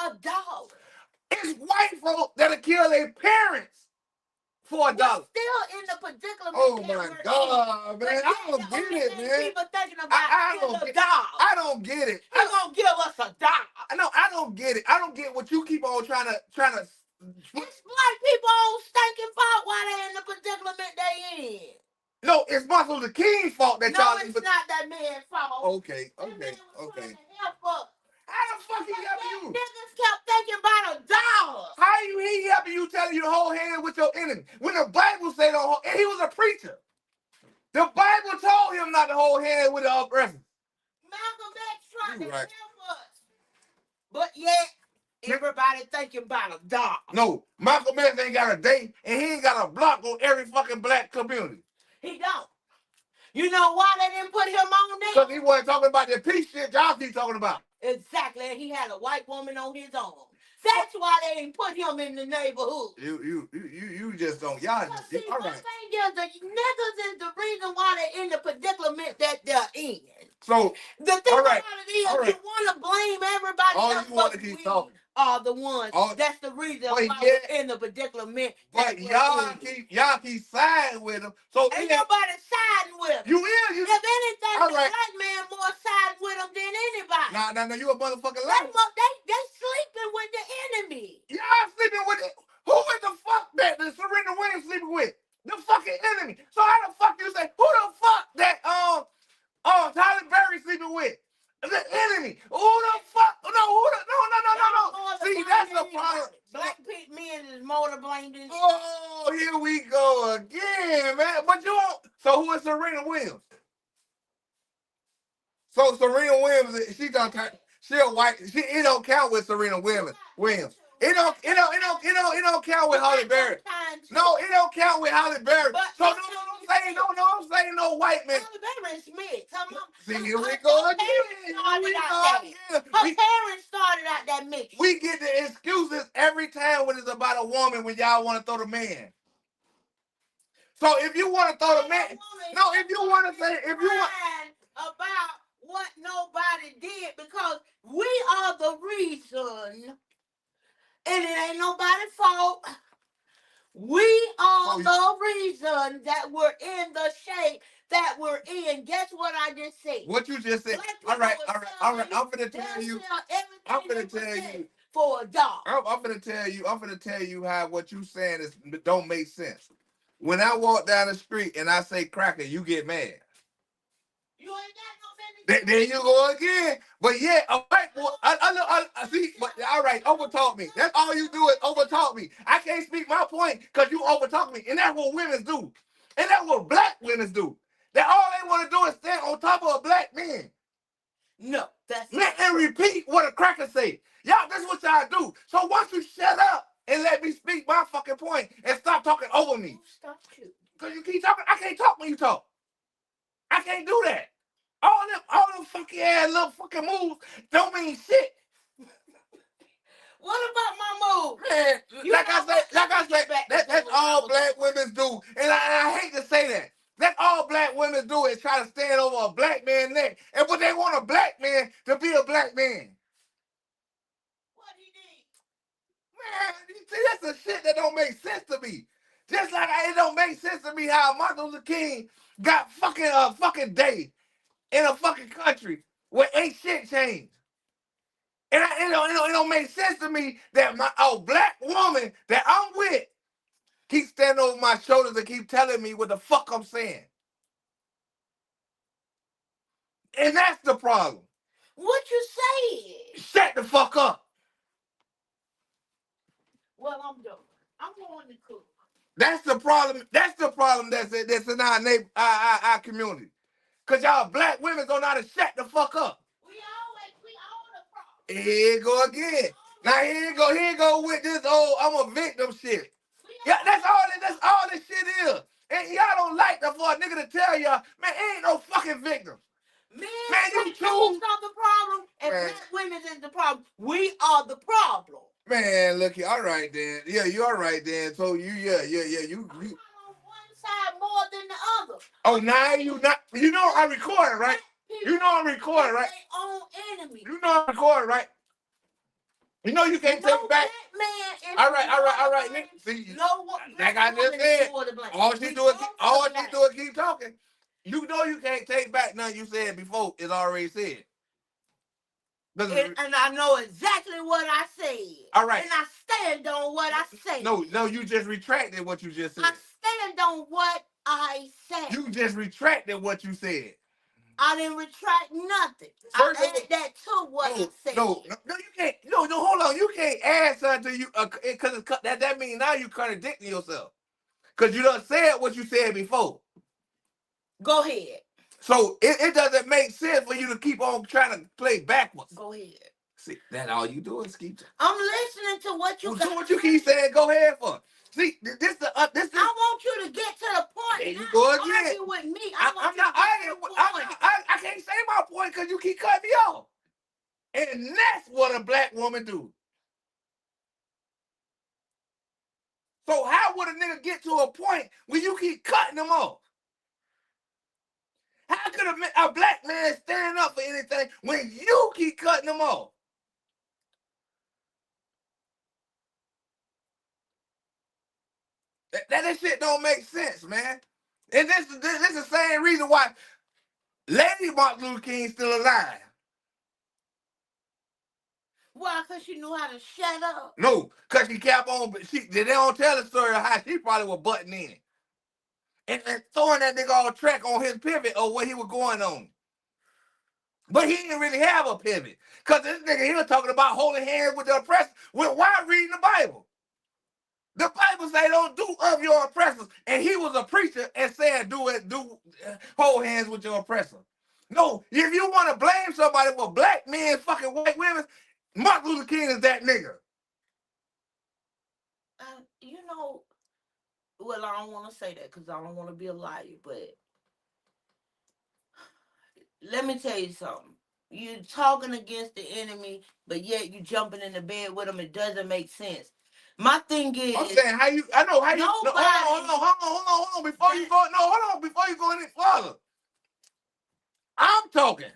$1. It's white folks that kill their parents for $1. We're still in the predicament. Oh my God, man! I don't get it, man. People thinking about $1. I don't get it. You're gonna give us $1. No, I don't get it. I don't get what you keep on trying to. It's black people on stinking fault why they in the predicament they in. No, it's Martin Luther King's fault that y'all. No, it's not that man's fault. Okay. How the fuck he helping you? Niggas kept thinking about $1. How he helping you telling you to hold hands with your enemy? When the Bible said don't hold, and he was a preacher. The Bible told him not to hold hands with the oppressor. Malcolm X tried to right. help us. But yet, everybody thinking about $1. No, Malcolm X ain't got a day, and he ain't got a block on every fucking black community. He don't. You know why they didn't put him on there? Because he wasn't talking about the peace shit y'all keep talking about. Exactly, and he had a white woman on his arm. That's why they didn't put him in the neighborhood. You just don't. Y'all just. See, All the right. thing is, the niggas is the reason why they're in the predicament that they're in. So the thing right. about it is, you want to blame everybody all else, you want to but keep we talking. are the ones. That's the reason why we're in the predicament. But y'all keep siding with them. So ain't nobody siding with them. You will. If anything, the black man more siding with them than anybody. Nah, you a motherfucking liar. They sleeping with the enemy. Y'all sleeping with it. Who is the fuck that Serena Williams sleeping with? The fucking enemy. So how the fuck you say who the fuck that Tyler Perry sleeping with? The enemy. Who the fuck? No. See, that's the problem. Black men is more to blame than. Oh, here we go again, man. But you don't. So who is Serena Williams? So Serena Williams, she a white. It don't count with Serena Williams. It don't count with Halle Berry. No, it don't count with Halle Berry. So I'm saying no white man. Halle Berry is mixed. See, here we go again. Her parents started out that mix. We get the excuses every time when it's about a woman when y'all want to throw the man. So if you want to throw the man, if you want about what nobody did, because we are the reason, and it ain't nobody's fault. We are the reason that we're in the shape that we're in. Guess what I just said? What you just said. All right. I'm finna tell you. For $1. I'm finna tell you how what you saying don't make sense. When I walk down the street and I say cracker, you get mad. You ain't got no There you go again. But yeah, a white boy, I see, but all right, overtalk me. That's all you do is overtalk me. I can't speak my point because you overtalk me. And that's what women do. And that's what black women do. That all they want to do is stand on top of a black man. No, that's Man, and repeat what a cracker say. Y'all, that's what y'all do. So once you shut up and let me speak my fucking point and stop talking over me. Stop you. Because you keep talking, I can't talk when you talk. I can't do that. All them fucking ass little fucking moves don't mean shit. What about my move? Man, like I said, that's all black women do. And I hate to say that. That's all black women do is try to stand over a black man's neck. And but they want a black man to be a black man. What he did? Man, you see, that's the shit that don't make sense to me. Just like it don't make sense to me how Martin Luther King got fucking a fucking day in a fucking country where ain't shit changed. And it don't make sense to me that my black woman that I'm with keep standing over my shoulders and keep telling me what the fuck I'm saying. And that's the problem. What you saying? Shut the fuck up. Well, I'm done. I'm going to cook. That's the problem. That's the problem that's in our neighbor, our community. Cause y'all black women don't know how to shut the fuck up. We all the problem. Here you go again. Now here you go with this I'm a victim shit. Yeah, that's all this shit is. And y'all don't like that for a nigga to tell y'all, man, ain't no fucking victim. Man, you choose not the problem, and man. black women is the problem. We are the problem. Man, look here. All right then. Yeah, you all right then. So you you. I'm on one side more than the other. Oh, now you know I'm recording, right? You know I'm recording, right? Their own enemy. You know I'm recording, right? You know you can't take back. Man, all right. See, like I just said, all she do is keep talking. You know you can't take back nothing you said before. It's already said. And I know exactly what I said. All right. And I stand on what I said. No, you just retracted what you just said. I stand on what I said. You just retracted what you said. I didn't retract nothing. I added that to what I said. No, you can't. No, hold on. You can't add something to you because that means now you contradicting yourself. Because you done said what you said before. Go ahead. So it doesn't make sense for you to keep on trying to play backwards. Go ahead. See, that all you do is keep. I'm listening to what you. So what you keep saying? Go ahead for. See, this. I want you to get to the point. There you go again. Argue with me. I'm not arguing. I can't say my point because you keep cutting me off. And that's what a black woman do. So how would a nigga get to a point where you keep cutting them off? How could a black man stand up for anything when you keep cutting them off? That shit don't make sense, man. And this is the same reason why Lady Martin Luther King still alive. Why? Because she knew how to shut up. No, because she kept on. They don't tell the story of how she probably was butting in. And throwing that nigga off track on his pivot or what he was going on. But he didn't really have a pivot. Because this nigga, he was talking about holding hands with the oppressor. Why reading the Bible? The Bible say don't do of your oppressors. And he was a preacher and saying hold hands with your oppressor. No, if you want to blame somebody for black men fucking white women, Martin Luther King is that nigga. Well, I don't want to say that because I don't want to be a liar, but let me tell you something. You're talking against the enemy, but yet you jumping in the bed with them. It doesn't make sense. My thing is, I'm saying I know how you. Hold on. Before you go any further, I'm talking.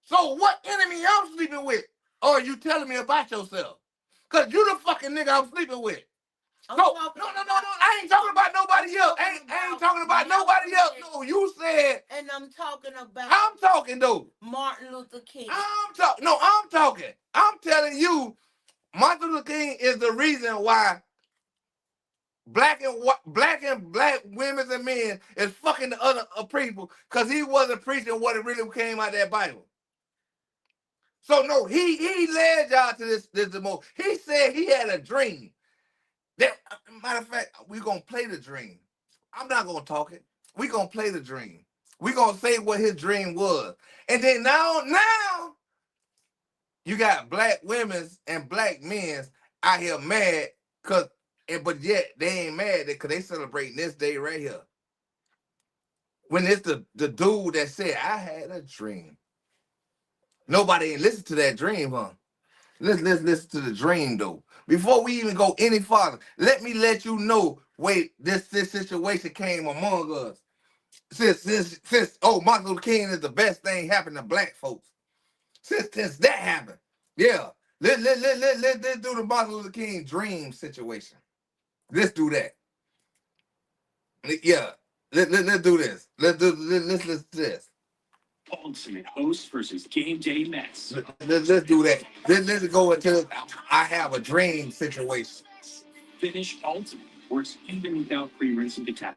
So what enemy I'm sleeping with? Or are you telling me about yourself? Because you the fucking nigga I'm sleeping with. No, I ain't talking about nobody else. I ain't talking about nobody else. No, you said. And I'm talking about. I'm talking though. Martin Luther King. I'm talking. I'm telling you, Martin Luther King is the reason why black women and men is fucking the other people because he wasn't preaching what it really came out of that Bible. So no, he led y'all to this most. He said he had a dream. That, matter of fact, we're gonna play the dream. I'm not gonna talk it. We're gonna play the dream. We're gonna say what his dream was. And then now you got black women's and black men's out here mad but yet they ain't mad because they celebrating this day right here. When it's the dude that said, I had a dream. Nobody ain't listen to that dream, huh? Let's listen to the dream though. Before we even go any farther, let me let you know. Wait, this situation came among us. Since Martin Luther King is the best thing happened to black folks. Since that happened, yeah. Let's do the Martin Luther King dream situation. Let's do that. Yeah. Let's do this. Let's listen to this. Ultimate host versus game day Mets. Let's do that. Let's go into I have a dream situation. Finish Ultimate works even without pre-rinsing the tap.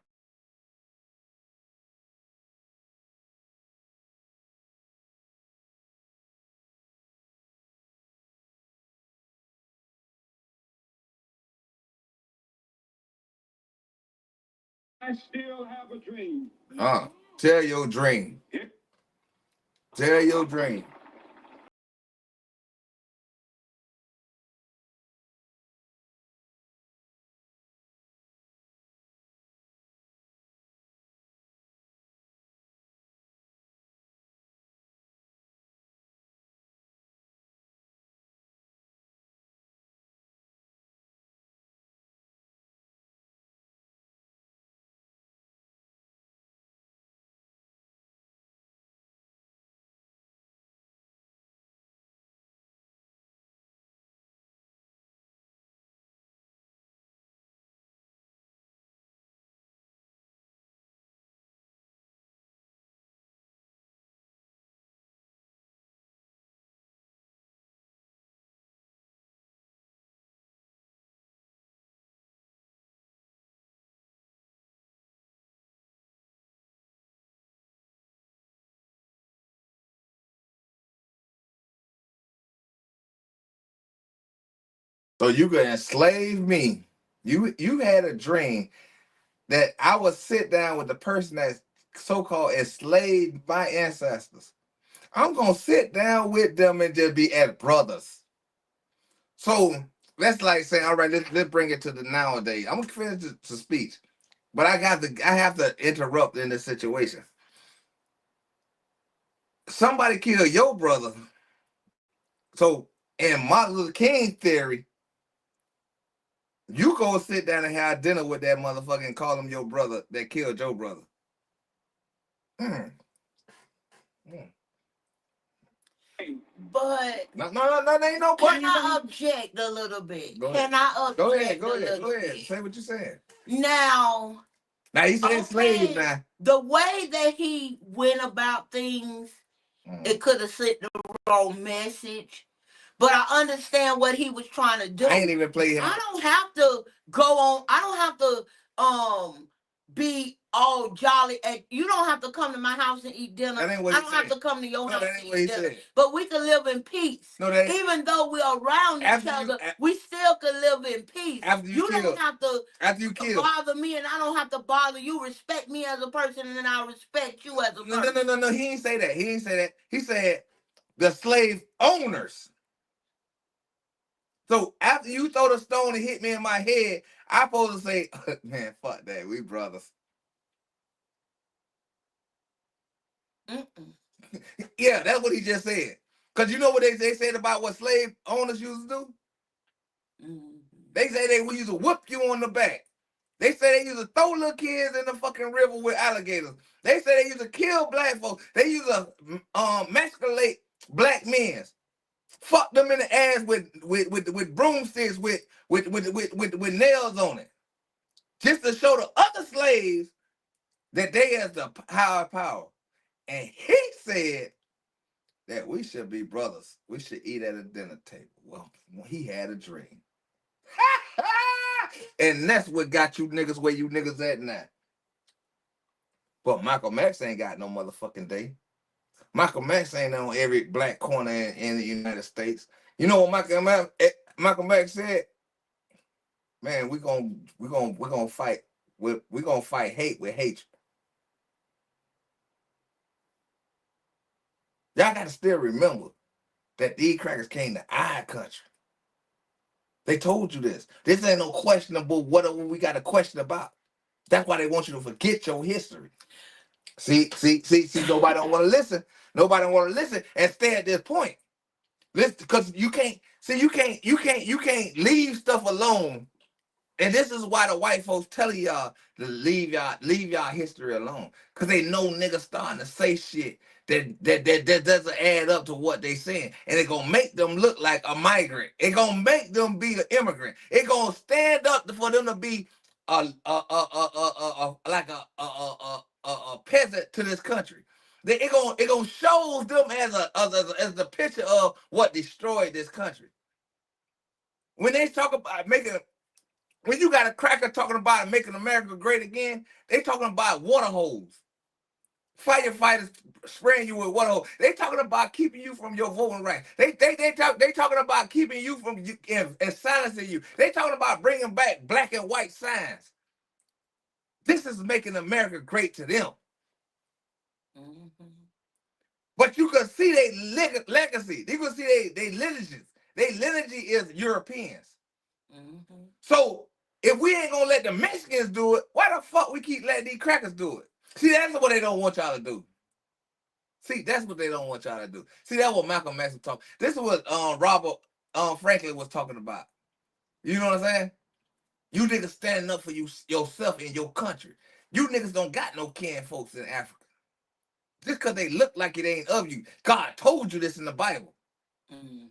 I still have a dream. Tell your dream. Tell your dream. So you could enslave me. You had a dream that I would sit down with the person that so-called enslaved my ancestors. I'm gonna sit down with them and just be as brothers. So that's like saying, all right, let's bring it to the nowadays. I'm gonna finish the speech, but I have to interrupt in this situation. Somebody killed your brother. So in Martin Luther King theory, you go sit down and have dinner with that motherfucker and call him your brother that killed your brother. But No, ain't no can I object a little bit? Can I object Go ahead. Say what you're saying. Now He's saying slave now. The way that he went about things, it could have sent the wrong message. But I understand what he was trying to do. I ain't even play him. I don't have to go on. I don't have to be all jolly. You don't have to come to my house and eat dinner. That ain't what I don't have to come to your house and eat dinner. But we can live in peace. Even though we're around each other, we still can live in peace. You don't have to bother me, and I don't have to bother you. Respect me as a person, and I respect you as a person. No. He didn't say that. He said the slave owners. So after you throw the stone and hit me in my head, I'm supposed to say, man, fuck that. We brothers. Yeah, that's what he just said. Because you know what they said about what slave owners used to do? They say we used to whoop you on the back. They say they used to throw little kids in the fucking river with alligators. They say they used to kill black folks. They used to emasculate black men. Fuck them in the ass with broomsticks with nails on it, just to show the other slaves that they has the higher power. And he said that we should be brothers. We should eat at a dinner table. Well, he had a dream. And that's what got you niggas where you niggas at now. But Malcolm X ain't got no motherfucking day. Malcolm X ain't on every black corner in the United States. You know what Malcolm X said? Man, we're gonna fight hate with hatred. Y'all gotta still remember that these crackers came to our country. They told you this. This ain't no questionable whatever we got a question about. That's why they want you to forget your history. See, nobody don't want to listen. Nobody don't want to listen and stay at this point. Listen, because you can't leave stuff alone. And this is why the white folks telling y'all to leave y'all history alone. Cause they know niggas starting to say shit that doesn't add up to what they saying. And it gonna make them look like a migrant. It gonna make them be an immigrant. It gonna stand up for them to be like a peasant to this country. It gonna show them as the picture of what destroyed this country. When they talk about when you got a cracker talking about making America great again, they talking about water holes. Firefighters spraying you with water holes. They talking about keeping you from your voting rights. They talking about keeping you from and silencing you. They talking about bringing back black and white signs. This is making America great to them. Mm-hmm. But you can see their legacy. You can see their lineages. Their lineage is Europeans. Mm-hmm. So if we ain't gonna let the Mexicans do it, why the fuck we keep letting these crackers do it? See, that's what they don't want y'all to do. See, that's what they don't want y'all to do. See, that's what Malcolm X was talking. This is what Robert Franklin was talking about. You know what I'm saying? You niggas standing up for yourself in your country. You niggas don't got no kin folks in Africa. Just because they look like it ain't of you. God told you this in the Bible. Mm-hmm.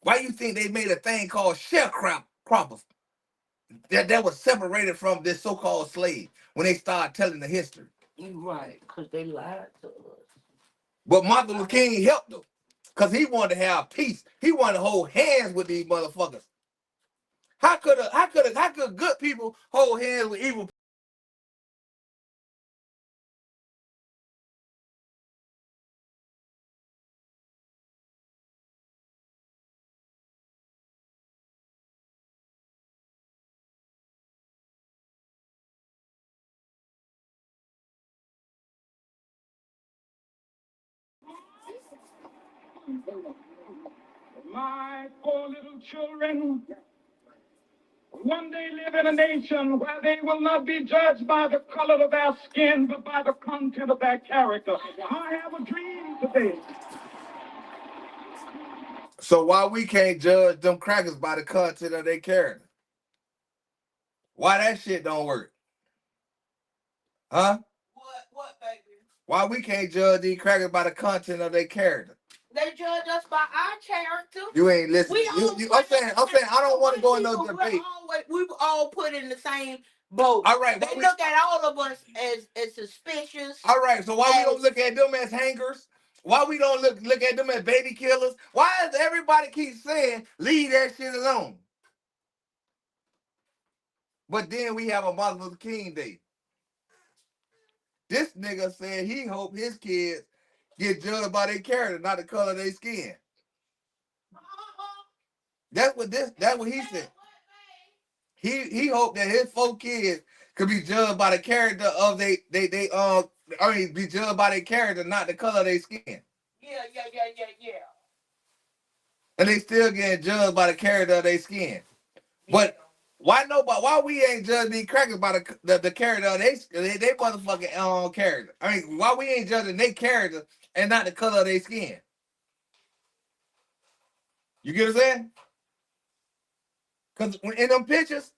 Why you think they made a thing called sharecroppers that was separated from this so-called slave when they started telling the history? Right, because they lied to us. But Martin Luther King helped them because he wanted to have peace. He wanted to hold hands with these motherfuckers. How could good people hold hands with evil people? My poor little children one day live in a nation where they will not be judged by the color of their skin, but by the content of their character. I have a dream today. So why we can't judge them crackers by the content of their character? Why that shit don't work? Huh? What, baby? Why we can't judge these crackers by the content of their character? They judge us by our character. You ain't listening. I'm saying I don't want to go in no debate. We all put in the same boat. All right. They look at all of us as suspicious. All right. So why we don't look at them as hangers? Why we don't look at them as baby killers? Why does everybody keep saying leave that shit alone? But then we have a Martin Luther King Day. This nigga said he hope his kids get judged by their character, not the color of their skin. That's what he said. He hoped that his 4 kids could be judged by the character of be judged by their character, not the color of their skin. Yeah. And they still getting judged by the character of their skin. But why we ain't judging these crackers by the character of they motherfucking character? I mean, why we ain't judging their character and not the color of their skin? You get what I'm saying? Because in them pictures,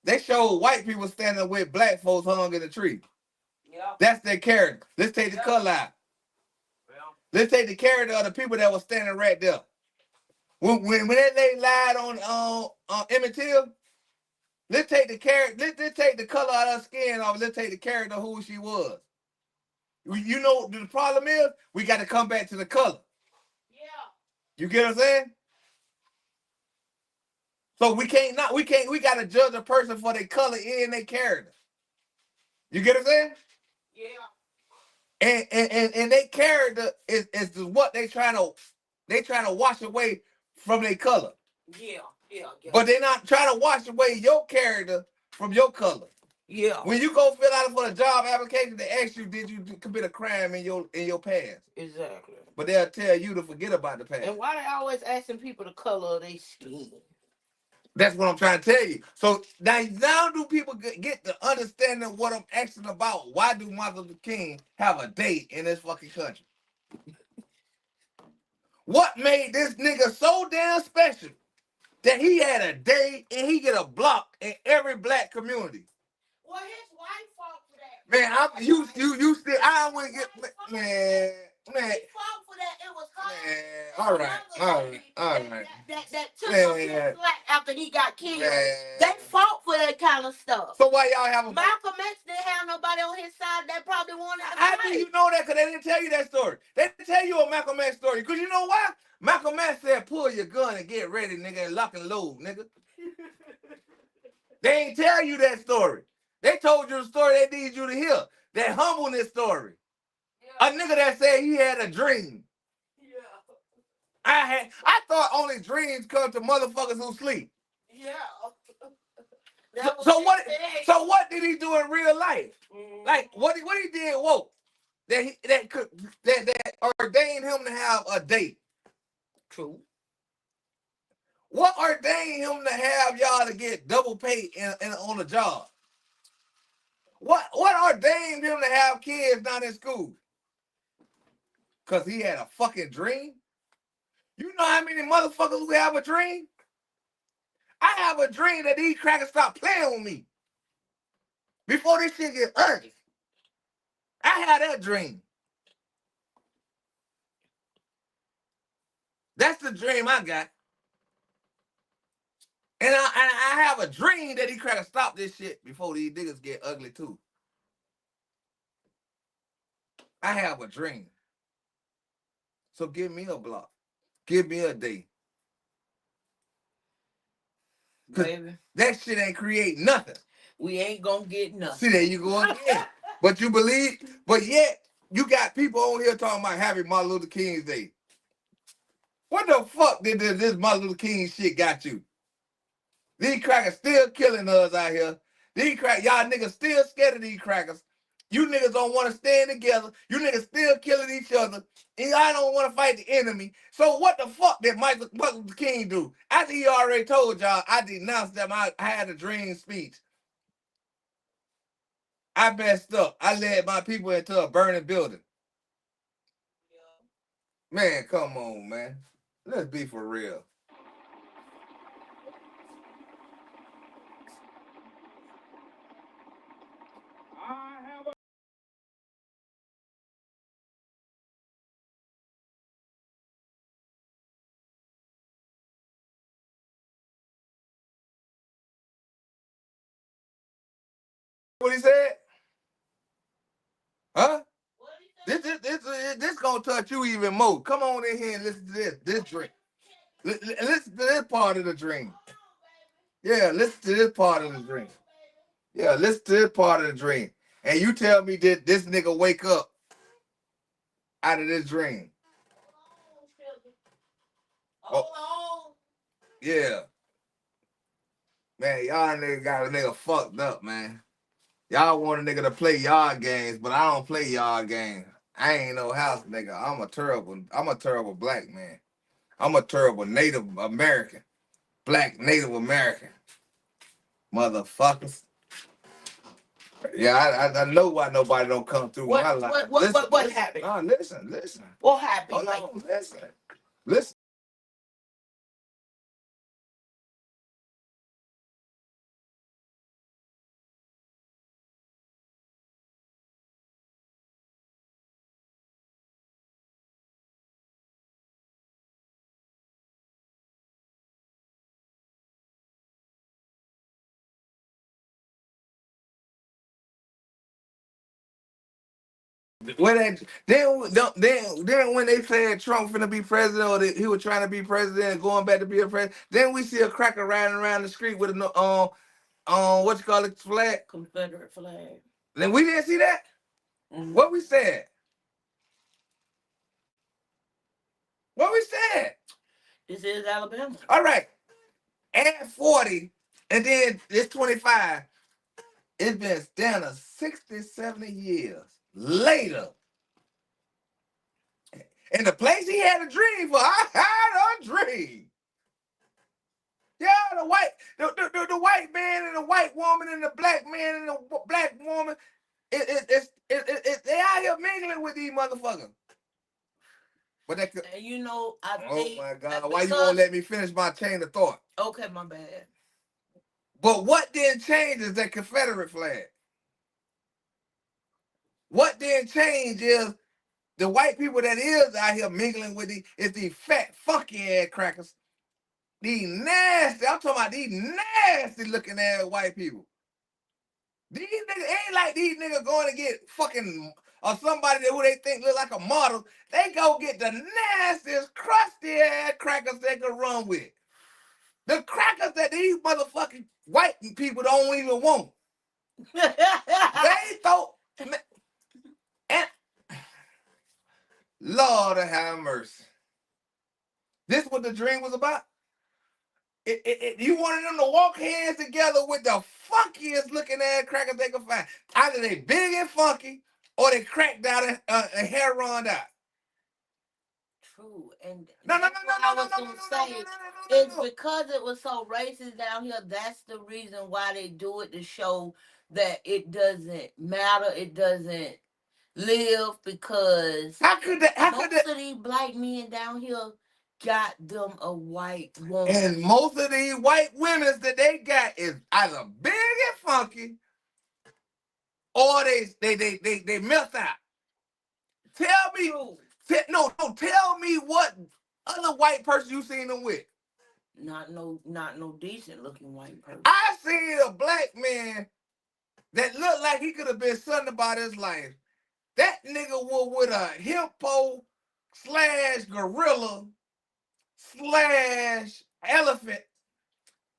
they show white people standing with black folks hung in a tree. Yeah. That's their character. Let's take the color out. Yeah. Let's take the character of the people that were standing right there. When they lied on Emmett Till, let's take the character. Let's take the color out of her skin off. Let's take the character of who she was. You know the problem is we got to come back to the color. Yeah. You get what I'm saying? So we gotta judge a person for their color and their character. You get what I'm saying? Yeah. And their character is what they trying to wash away from their color. Yeah. But they're not trying to wash away your character from your color. Yeah. When you go fill out for a job application, they ask you, did you commit a crime in your past? Exactly. But they'll tell you to forget about the past. And why they always asking people the color of their skin? That's what I'm trying to tell you. So now do people get the understanding of what I'm asking about? Why do Martin Luther King have a day in this fucking country? What made this nigga so damn special that he had a day and he get a block in every black community? Well, his wife fought for that. Man, you still I wouldn't get man. He fought for that. It was her. Man, all right. That took him his slack after he got killed. Man. They fought for that kind of stuff. So why y'all have a Malcolm X didn't have nobody on his side that probably wanted to How do you know that? Because they didn't tell you that story. They didn't tell you a Malcolm X story. Because you know why? Malcolm X said, pull your gun and get ready, nigga, and lock and load, nigga. They ain't tell you that story. They told you the story they need you to hear. That humbleness story. Yeah. A nigga that said he had a dream. Yeah. I thought only dreams come to motherfuckers who sleep. Yeah. So what did he do in real life? Mm-hmm. Like what he did woke that ordained him to have a date. True. What ordained him to have y'all to get double pay on the job? What ordained him to have kids not in school? Cause he had a fucking dream. You know how many motherfuckers who have a dream? I have a dream that these crackers stop playing with me before this shit get ugly. I had that dream. That's the dream I got. And I have a dream that these crackers stop this shit before these niggas get ugly too. I have a dream. So give me a block. Give me a day. Baby. That shit ain't create nothing. We ain't gonna get nothing. See, there you go again. But you believe, but yet you got people on here talking about Happy Martin Luther King's Day. What the fuck did this Martin Luther King shit got you? These crackers still killing us out here. Y'all niggas still scared of these crackers. You niggas don't want to stand together. You niggas still killing each other. And y'all don't want to fight the enemy. So what the fuck did Martin Luther King do? After he already told y'all, I denounced them. I had a dream speech. I messed up. I led my people into a burning building. Man, come on, man. Let's be for real. What he said? Huh? This gonna touch you even more. Come on in here and listen to this dream. Listen to this part of the dream. Yeah, listen to this part of the dream. Yeah, listen to this part of the dream. And you tell me that this nigga wake up out of this dream. Oh, yeah. Man, y'all nigga got a nigga fucked up, man. Y'all want a nigga to play yard games, but I don't play yard games. I ain't no house nigga. I'm a terrible black man. I'm a terrible Native American. Black Native American. Motherfuckers. Yeah, I know why nobody don't come through my life. What happened? No, listen. What happened? Oh, no, listen. When then when they said Trump finna be president or that he was trying to be president, going back to be a president, then we see a cracker riding around the street with a what you call it, flag, Confederate flag. Then we didn't see that. What we said? What we said? This is Alabama. All right, add 40, and then it's 25. It's been down to 60, 70 years later. And the place he had a dream for, I had a dream. Yeah, the white man and the white woman and the black man and the black woman, they out here mingling with these motherfuckers. But that could, and you know, I oh think, my God, why you won't let me finish my chain of thought? Okay, my bad. But what didn't change is that Confederate flag. What didn't change is the white people that is out here mingling with these fat, funky ass crackers. These nasty, I'm talking about these nasty looking ass white people. These niggas ain't like these niggas going to get fucking or somebody who they think look like a model. They go get the nastiest, crusty ass crackers they can run with. The crackers that these motherfucking white people don't even want. They thought, and Lord have mercy. This what the dream was about? You wanted them to walk hands together with the funkiest looking ass crackers they could find. Either they big and funky or they cracked out and hair run out. True, and No. It's because it was so racist down here. That's the reason why they do it, to show that it doesn't matter. It doesn't live, because most of these black men down here got them a white woman. And most of these white women that they got is either big and funky or they messed out. Tell me, tell me what other white person you seen them with. Not no decent looking white person. I seen a black man that looked like he could have been something about his life. That nigga was with a hippo / gorilla / elephant.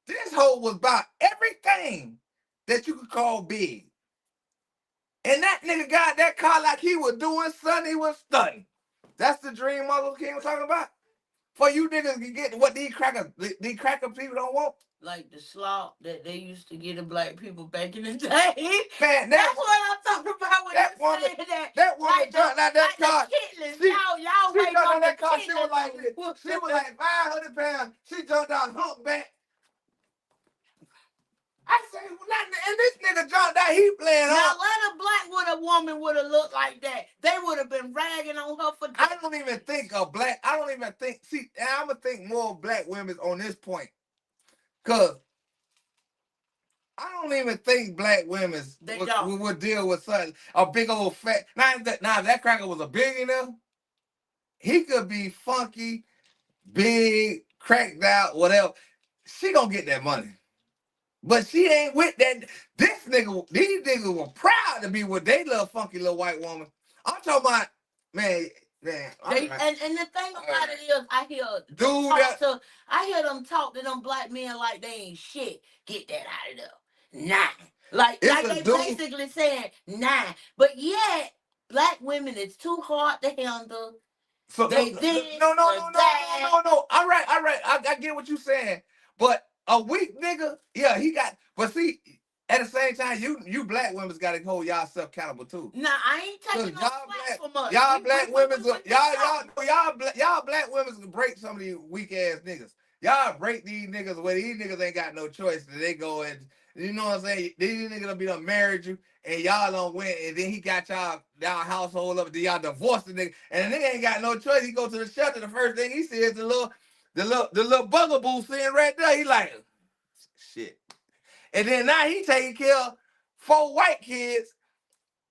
This hoe was about everything that you could call big. And that nigga got that car like he was doing something, he was stunting. That's the dream Martin Luther King was talking about. For you niggas to get what these cracker people don't want. Like the slop that they used to get to black people back in the day. Man, that's what I'm talking about when that I'm woman, saying that. That woman like jumped out that car. Y'all she jumped out that car. She was like 500 pounds. She jumped out humpback. I say, and this nigga jumped out, he playing now, let a black woman would have looked like that. They would have been ragging on her for that. I don't even think, see, I'm going to think more of black women on this point. Because I don't even think black women would deal with something, a big old fat. Now, if that cracker was a billionaire, he could be funky, big, cracked out, whatever. She going to get that money. But she ain't with that. These niggas were proud to be with they little funky little white woman. I'm talking about, man. And the thing about it is, I hear them talk to them black men like they ain't shit. Get that out of there. Nah. Like they basically saying, nah. But yet, black women is too hard to handle. So no. All right. I get what you're saying. But a weak nigga, yeah, he got. But see, at the same time, you black women's got to hold y'all self accountable too. Nah, I ain't taking no slack from us. Y'all black women can break some of these weak ass niggas. Y'all break these niggas where these niggas ain't got no choice. They go and you know what I'm saying. These niggas gonna be done married you and y'all don't win, and then he got y'all household up. Then y'all divorce the nigga, and the nigga ain't got no choice. He go to the shelter. The first thing he sees the little bugaboo sitting right there. He like, shit. And then now he taking care of 4 white kids,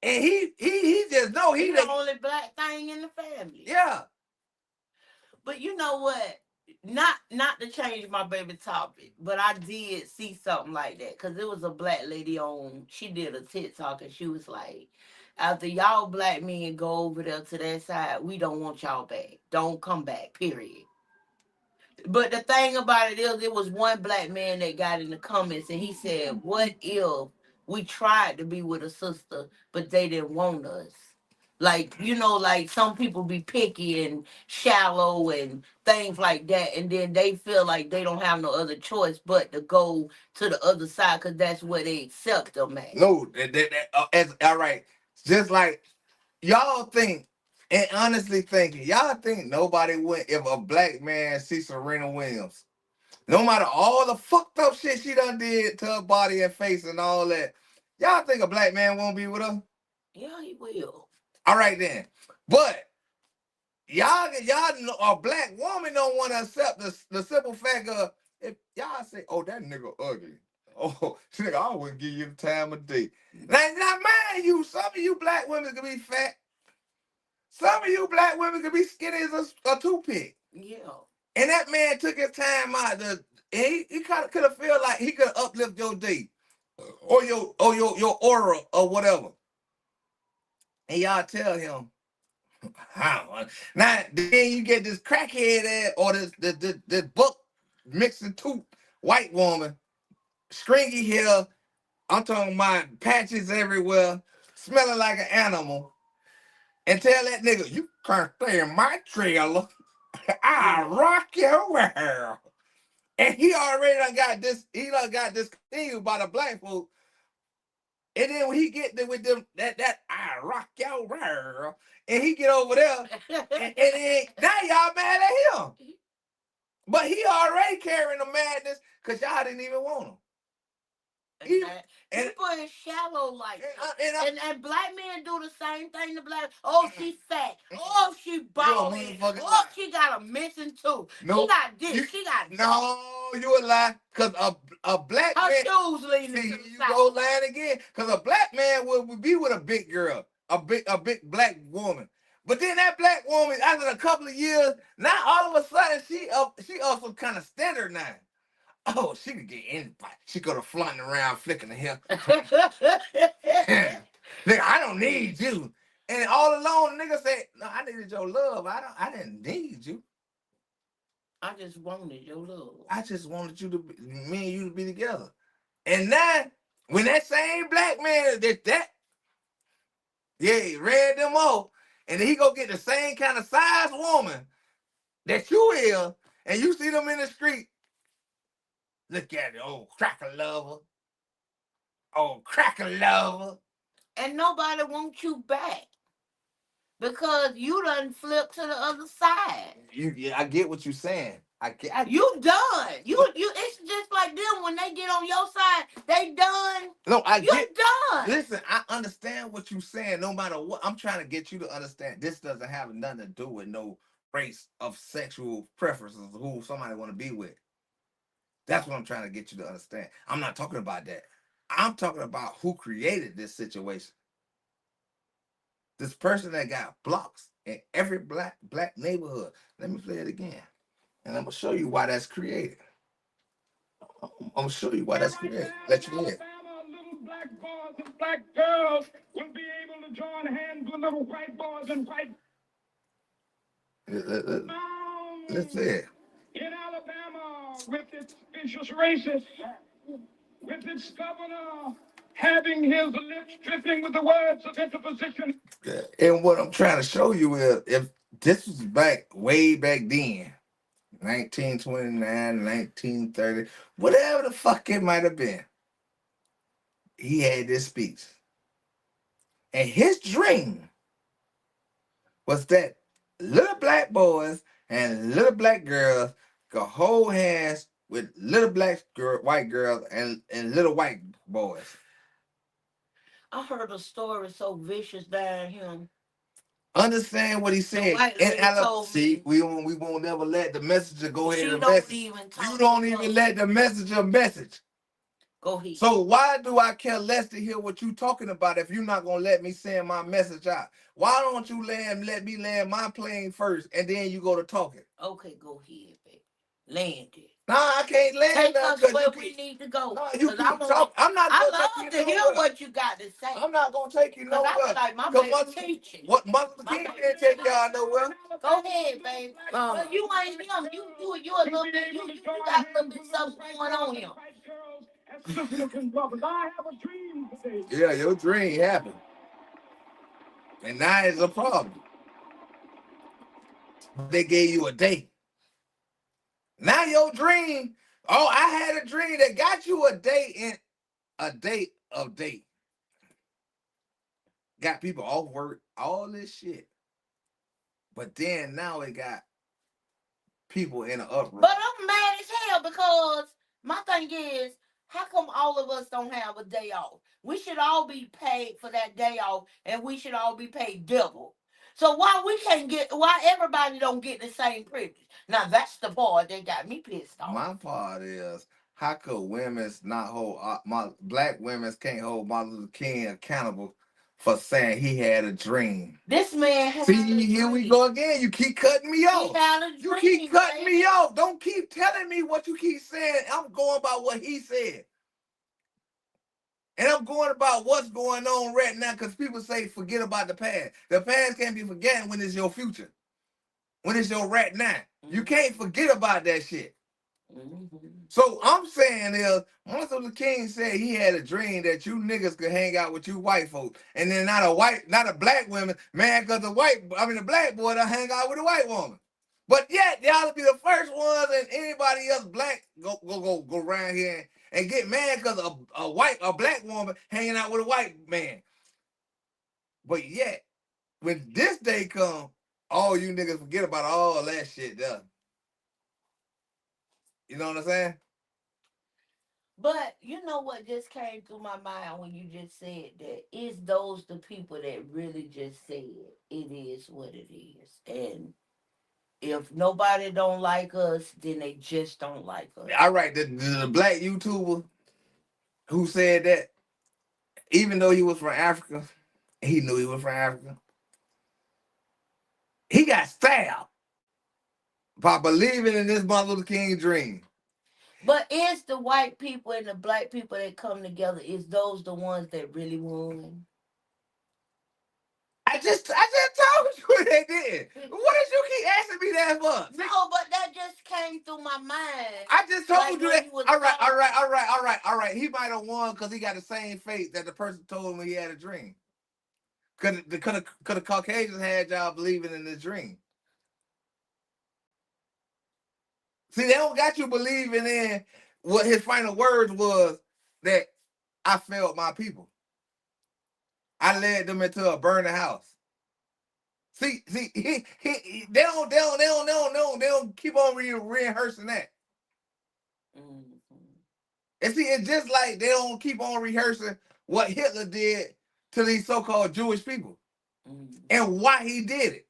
and he just know he the only black thing in the family. Yeah. But you know what? Not to change my baby topic, but I did see something like that because it was a black lady she did a TikTok and she was like, After y'all black men go over there to that side, we don't want y'all back. Don't come back, period. But the thing about it is, it was one black man that got in the comments and he said, "What if we tried to be with a sister, but they didn't want us?" Like, like some people be picky and shallow and things like that, and then they feel like they don't have no other choice but to go to the other side because that's where they accept them at. No, all right. Just like y'all think, and honestly thinking, y'all think nobody would, if a black man see Serena Williams, no matter all the fucked up shit she done did to her body and face and all that, y'all think a black man won't be with her? Yeah, he will. All right then. But y'all know a black woman don't want to accept the simple fact of, if y'all say, "Oh, that nigga ugly." Oh, nigga, I wouldn't give you the time of day. Now, mind you, some of you black women can be fat. Some of you black women can be skinny as a toothpick. Yeah. And that man took his time out to, and he kind of could have felt like he could have uplift your day, or your aura or whatever. And y'all tell him, how? Now then you get this crackhead ass or this buck mixing tooth white woman, stringy hair. I'm talking about patches everywhere, smelling like an animal, and tell that nigga, "You can't stay in my trailer. I rock your world." And he already done got discontinued by the black folks. And then when he get there with them, that I rock your world, and he get over there, and then now y'all mad at him. But he already carrying the madness because y'all didn't even want him. People is shallow like that. And black men do the same thing to black. Oh, she's fat. Oh, she bald. Oh, she got a missing tooth. Nope. She got this. She got that. No, you a lie. Because a black her man. shoes leaning to the you side. Go lying again. Because a black man would be with a big girl, a big black woman. But then that black woman, after a couple of years, now all of a sudden she some kind of standard now. Oh, she could get anybody. She could have flaunting around, flicking the hair. Nigga, I don't need you. And all along, the nigga said, "No, I needed your love. I didn't need you. I just wanted your love. I just wanted me and you to be together." And now, when that same black man he read them off, and then he go get the same kind of size woman that you is, and you see them in the street. Look at it, old cracker lover. Old cracker lover. And nobody wants you back. Because you done flipped to the other side. I get what you're saying. You done. You it's just like them when they get on your side, they done. No, done. Listen, I understand what you're saying. No matter what, I'm trying to get you to understand. This doesn't have nothing to do with no race of sexual preferences, who somebody want to be with. That's what I'm trying to get you to understand. I'm not talking about that. I'm talking about who created this situation. This person that got blocks in every black neighborhood. Let me play it again. And I'm going to show you why that's created. I'm going to show you why that's created. Let you in. Little black boys and black girls will be able to join hands with little white boys and white. Let's see it. In Alabama, with its vicious racists, with its governor having his lips dripping with the words of interposition. And what I'm trying to show you is, if this was way back then, 1929, 1930, whatever the fuck it might have been, he had this speech. And his dream was that little black boys and little black girls could hold hands with little white girls and little white boys. I heard a story so vicious down him. Understand what he said. And see, we won't never let the messenger go ahead and message. You don't even let the messenger message. Go ahead. So why do I care less to hear what you talking about if you're not gonna let me send my message out? Why don't you let me land my plane first and then you go to talking? Okay, go ahead, baby. Land it. Nah, I can't land. Take us where we need to go. No, you keep talking. I'm not gonna let you to hear nowhere. what you got to say. I'm not gonna take you 'Cause I nowhere. feel like my 'Cause baby teaching. What Martin Luther King didn't take y'all nowhere. Go ahead, baby. Well, you ain't him. You a little bit. You got a little bit something going on here. Yeah, your dream happened, and now it's a problem. They gave you a date. Now your dream. Oh, I had a dream that got you a date in a date of date. Got people off work, all this shit. But then now it got people in an uproar. But I'm mad as hell because my thing is, how come all of us don't have a day off? We should all be paid for that day off, and we should all be paid double. So why everybody don't get the same privilege? Now that's the part that got me pissed off. My part is, how could women's not hold my black women's can't hold Martin Luther King accountable for saying he had a dream? This man had See, here we go again. You keep cutting me off. He had a dream, You keep cutting me off. Don't keep telling me what you keep saying. I'm going by what he said. And I'm going about what's going on right now, because people say forget about the past. The past can't be forgotten when it's your future. When it's your right now. You can't forget about that shit. So I'm saying is, Martin Luther King said he had a dream that you niggas could hang out with you white folks, and then not a black woman, man, because the black boy to hang out with a white woman. But yet y'all will be the first ones, and anybody else black go around here and get mad because a black woman hanging out with a white man. But yet, when this day come, all you niggas forget about all that shit done. You know what I'm saying? But you know what just came through my mind when you just said that? Is those the people that really just said it is what it is? And if nobody don't like us, then they just don't like us. All right, the black YouTuber who said that, even though he was from Africa, he knew he was from Africa. He got stabbed by believing in this Martin Luther King dream. But is the white people and the black people that come together, is those the ones that really won? I just told you they did. What did you keep asking me that for? No, but that just came through my mind. I just told you that. All right. He might have won because he got the same fate that the person told him he had a dream. Could the Caucasians had y'all believing in this dream? See, they don't got you believing in what his final words was, that I failed my people. I led them into a burning house. See, they don't keep on rehearsing that. And see, it's just like they don't keep on rehearsing what Hitler did to these so-called Jewish people and why he did it.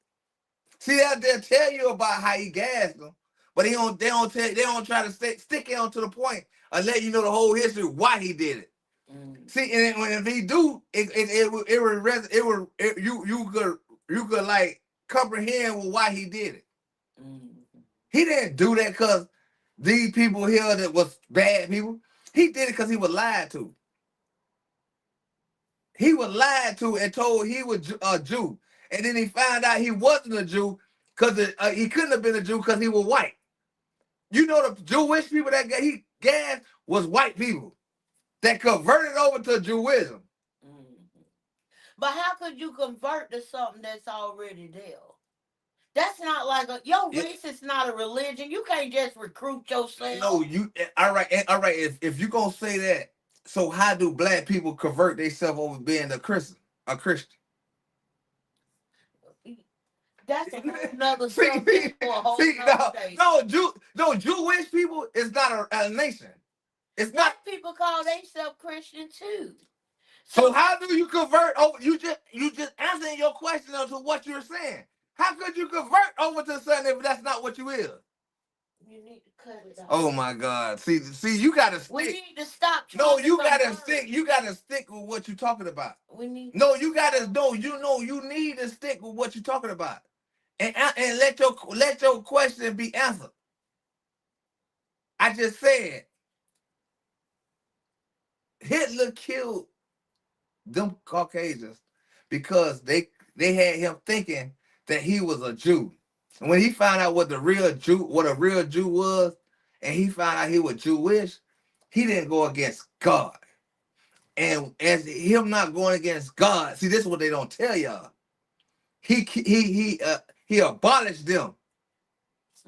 See, they'll tell you about how he gassed them, but they don't try to stick it onto the point and let you know the whole history why he did it. See, and if he do, you could like comprehend why he did it. He didn't do that because these people here that was bad people. He did it because he was lied to. He was lied to and told he was a Jew, and then he found out he wasn't a Jew because he couldn't have been a Jew because he was white. You know, the Jewish people that he gassed was white people that converted over to Jewism. But how could you convert to something that's already there? That's not like your race is not a religion. You can't just recruit yourself. No, all right. If you gonna say that, so how do black people convert themselves over being a Christian? That's another subject for a whole day. No, Jewish people is not a nation. It's Black not. people call themselves Christian too. So how do you convert over? You just answering your question to what you're saying. How could you convert over to something if that's not what you is? You need to cut it off. Oh my God! See, you gotta stick. We need to stop. No, you gotta stick. You gotta stick with what you're talking about. We need. No, you gotta. No, you need to stick with what you're talking about, and let your question be answered. I just said Hitler killed them Caucasians because they had him thinking that he was a Jew. And when he found out what a real Jew was, and he found out he was Jewish, he didn't go against God. And as him not going against God, see, this is what they don't tell y'all. He abolished them.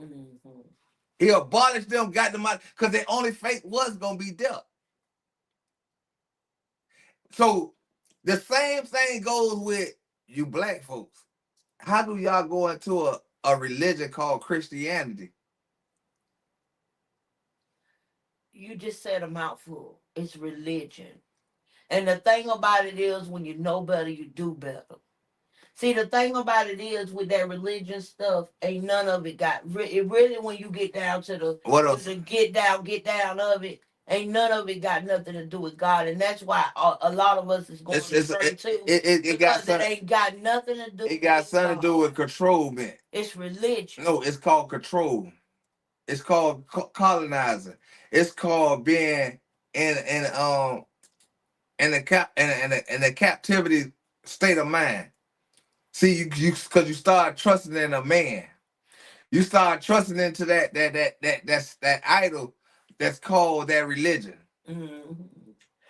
Mm-hmm. He abolished them, got them out, because their only fate was gonna be death. So the same thing goes with you black folks. How do y'all go into a religion called Christianity? You just said a mouthful. It's religion. And the thing about it is, when you know better, you do better. See, the thing about it is, with that religion stuff, ain't none of it got it really. When you get down to the get down of it, ain't none of it got nothing to do with God, and that's why a lot of us is going to church too. It ain't got nothing to do. It got something to do with control, man. It's religion. No, it's called control. It's called colonizing. It's called being in the captivity state of mind. See, you because you start trusting in a man. You start trusting into that idol that's called that religion. Mm-hmm.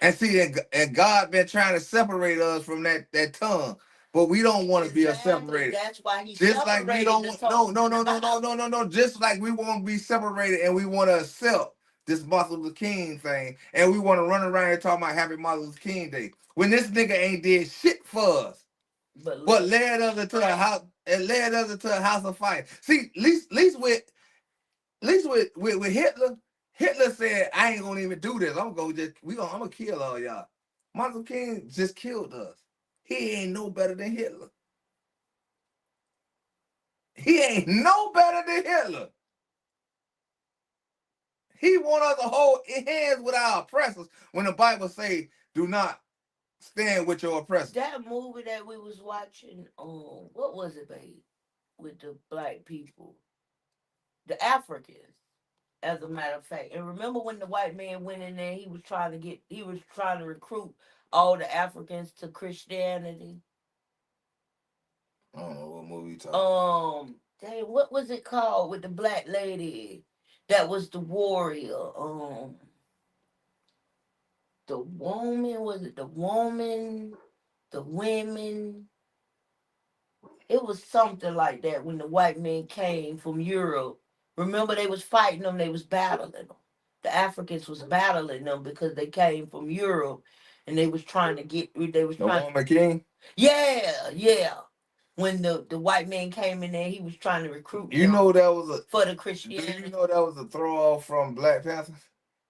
And see, and God been trying to separate us from that tongue, but we don't want to be separated. That's why he just like we don't no. Just like we want to be separated and we want to accept this Martin Luther King thing, and we want to run around here talking about Happy Martin Luther King Day when this nigga ain't did shit for us, but led us into a house and led us into a house of fire. See, at least with Hitler. Hitler said, I ain't gonna even do this. I'm gonna kill all y'all. Martin Luther King just killed us. He ain't no better than Hitler. He ain't no better than Hitler. He want us to hold hands with our oppressors when the Bible say, do not stand with your oppressors. That movie that we was watching, what was it, babe? With the black people, the Africans, as a matter of fact. And remember when the white man went in there, he was trying to recruit all the Africans to Christianity. I don't know what movie you talking about. Dang, what was it called with the black lady that was the warrior? The woman, was it the woman? The women? It was something like that when the white men came from Europe. Remember, they was fighting them, they was battling them. The Africans was battling them because they came from Europe and they was trying to get the woman king? Yeah. When the white man came in there, he was trying to recruit You know that was for the Christianity. Do you know that was a throw off from Black Panther?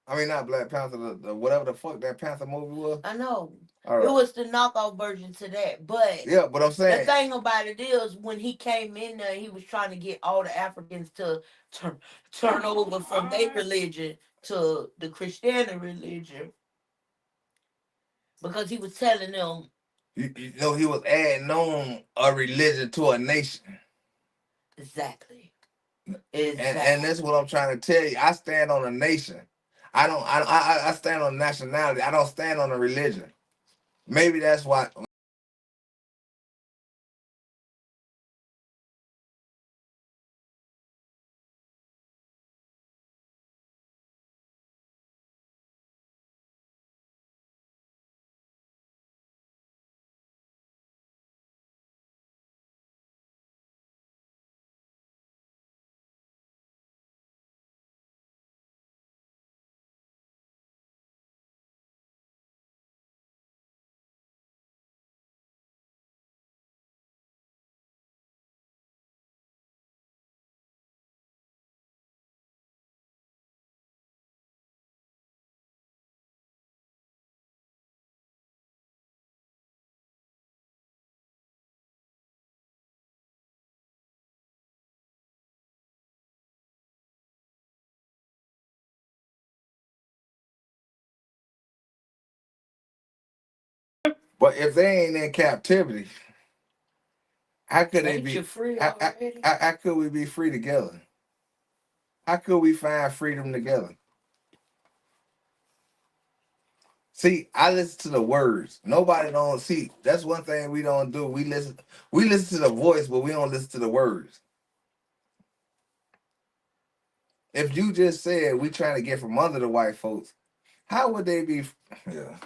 I mean, not Black Panther, the whatever the fuck that Panther movie was. I know. All right. It was the knockoff version to that. But yeah, but I'm saying the thing about it is, when he came in there, he was trying to get all the Africans to turn over from their religion to the Christianity religion, because he was telling them. You know, he was adding on a religion to a nation. Exactly. And that's what I'm trying to tell you. I stand on a nation. I stand on nationality. I don't stand on a religion. Maybe that's why. But if they ain't in captivity, how could they be free? How could we be free together? How could we find freedom together? See, I listen to the words. Nobody don't see. That's one thing we don't do. We listen. We listen to the voice, but we don't listen to the words. If you just said we trying to get from under the white folks, how would they be? Yeah.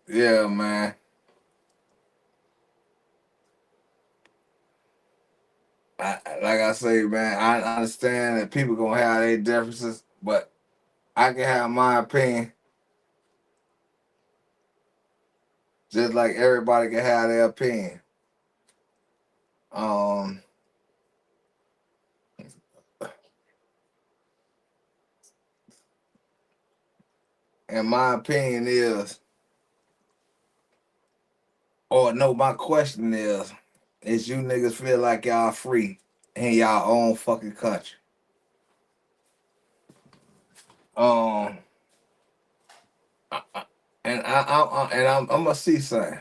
Yeah, man. Like I say, man, I understand that people gonna have their differences, but I can have my opinion just like everybody can have their opinion. Um, and my opinion is, or no, my question is you niggas feel like y'all free in y'all own fucking country? Um, I'm gonna see something.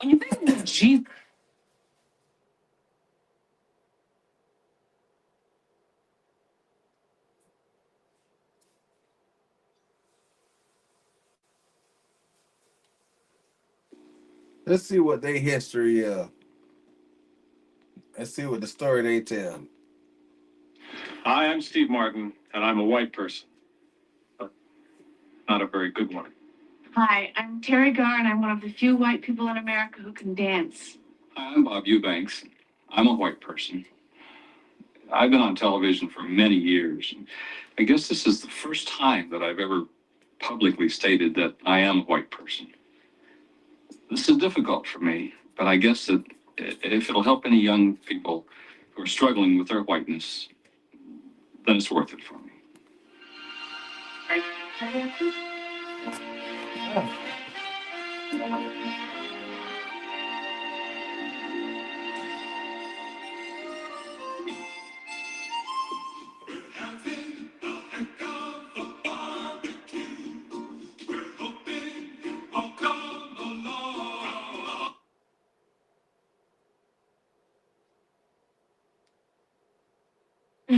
When you think of Jesus, Let's see what their history is. Let's see what the story they tell. Hi, I'm Steve Martin, and I'm a white person, but not a very good one. Hi, I'm Terry Garr, and I'm one of the few white people in America who can dance. Hi, I'm Bob Eubanks. I'm a white person. I've been on television for many years. I guess this is the first time that I've ever publicly stated that I am a white person. This is difficult for me, but I guess that If it'll help any young people who are struggling with their whiteness, then it's worth it for me.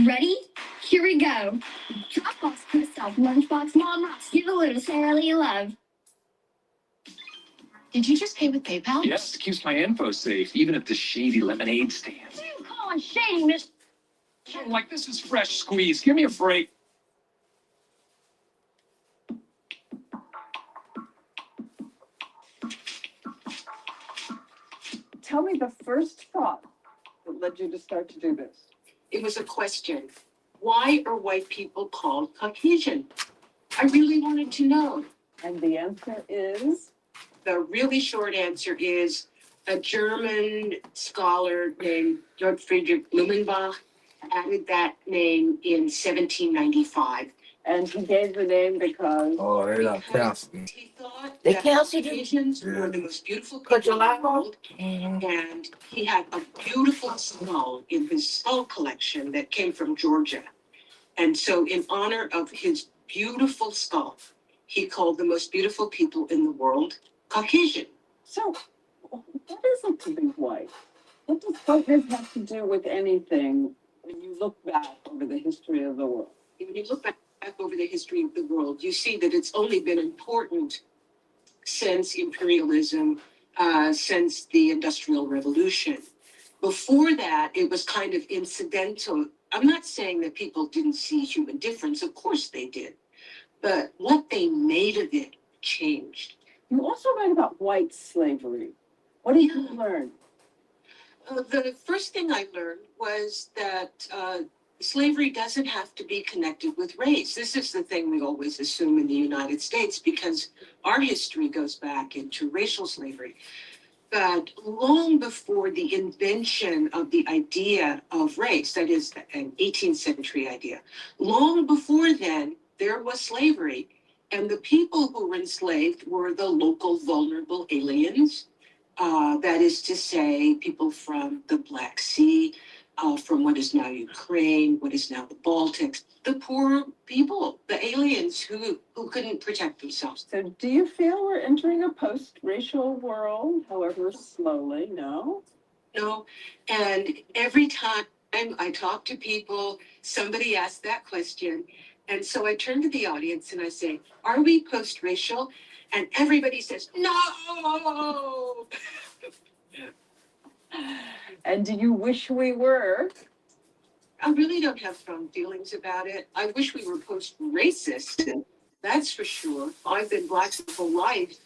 Ready? Here we go. Dropbox Kristoff, Lunchbox Mom Rocks. Give a little Sarah Lee love. Did you just pay with PayPal? Yes, it keeps my info safe, even at the shady lemonade stand. What are you calling shady, Miss? Like, this is fresh squeeze. Give me a break. Tell me the first thought that led you to start to do this. It was a question. Why are white people called Caucasian? I really wanted to know. And the answer is? The really short answer is a German scholar named Georg Friedrich Blumenbach added that name in 1795. And he gave the name because? Oh, they don't cancel. He thought They that canceled you? Caucasians Yeah. were the most beautiful Cut people your in light the on? world. And he had a beautiful skull in his skull collection that came from Georgia. And so in honor of his beautiful skull, he called the most beautiful people in the world Caucasian. So, what is it to be white? What does whiteness have to do with anything when you look back over the history of the world? When you look back over the history of the world, you see that it's only been important since imperialism, since the Industrial Revolution. Before that, it was kind of incidental. I'm not saying that people didn't see human difference. Of course they did. But what they made of it changed. You also write about white slavery. What did you learn? The first thing I learned was that slavery doesn't have to be connected with race. This is the thing we always assume in the United States because our history goes back into racial slavery. But long before the invention of the idea of race, that is an 18th century idea, long before then, there was slavery. And the people who were enslaved were the local vulnerable aliens. That is to say, people from the Black Sea, from what is now Ukraine, what is now the Baltics, the poor people, the aliens who couldn't protect themselves. So do you feel we're entering a post-racial world, however slowly, no? No, and every time I talk to people, somebody asks that question. And so I turn to the audience and I say, are we post-racial? And everybody says, no. And do you wish we were? I really don't have strong feelings about it. I wish we were post-racist. That's for sure. I've been Black my whole life.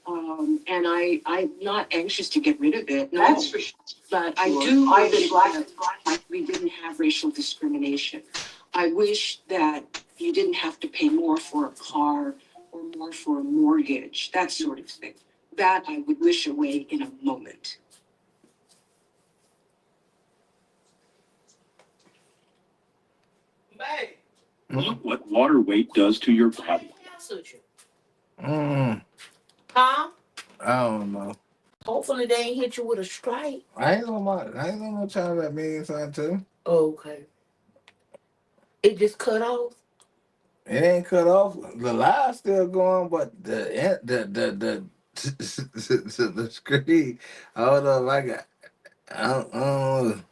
And I'm not anxious to get rid of it. No. That's for sure. But I do wish that we didn't have racial discrimination. I wish that you didn't have to pay more for a car or more for a mortgage, that sort of thing. That I would wish away in a moment. Look what water weight does to your body. Huh? I don't know. Hopefully they ain't hit you with a strike. I ain't gonna tell that means something too. Okay. It just cut off. It ain't cut off. The live's still going, but the the screen. I don't know if I got. I don't know.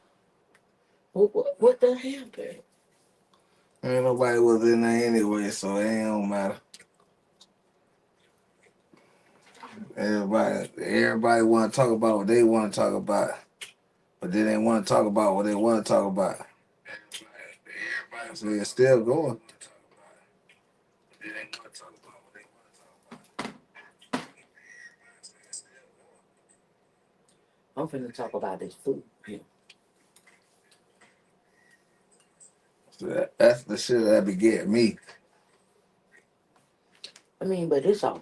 What the happened? Ain't nobody was in there anyway, so it ain't don't matter. Everybody want to talk about what they want to talk about, but they didn't want to talk about what they want to talk about. So it's still going. I'm finna talk about this food. So that's the shit that be getting me. I mean, but it's all.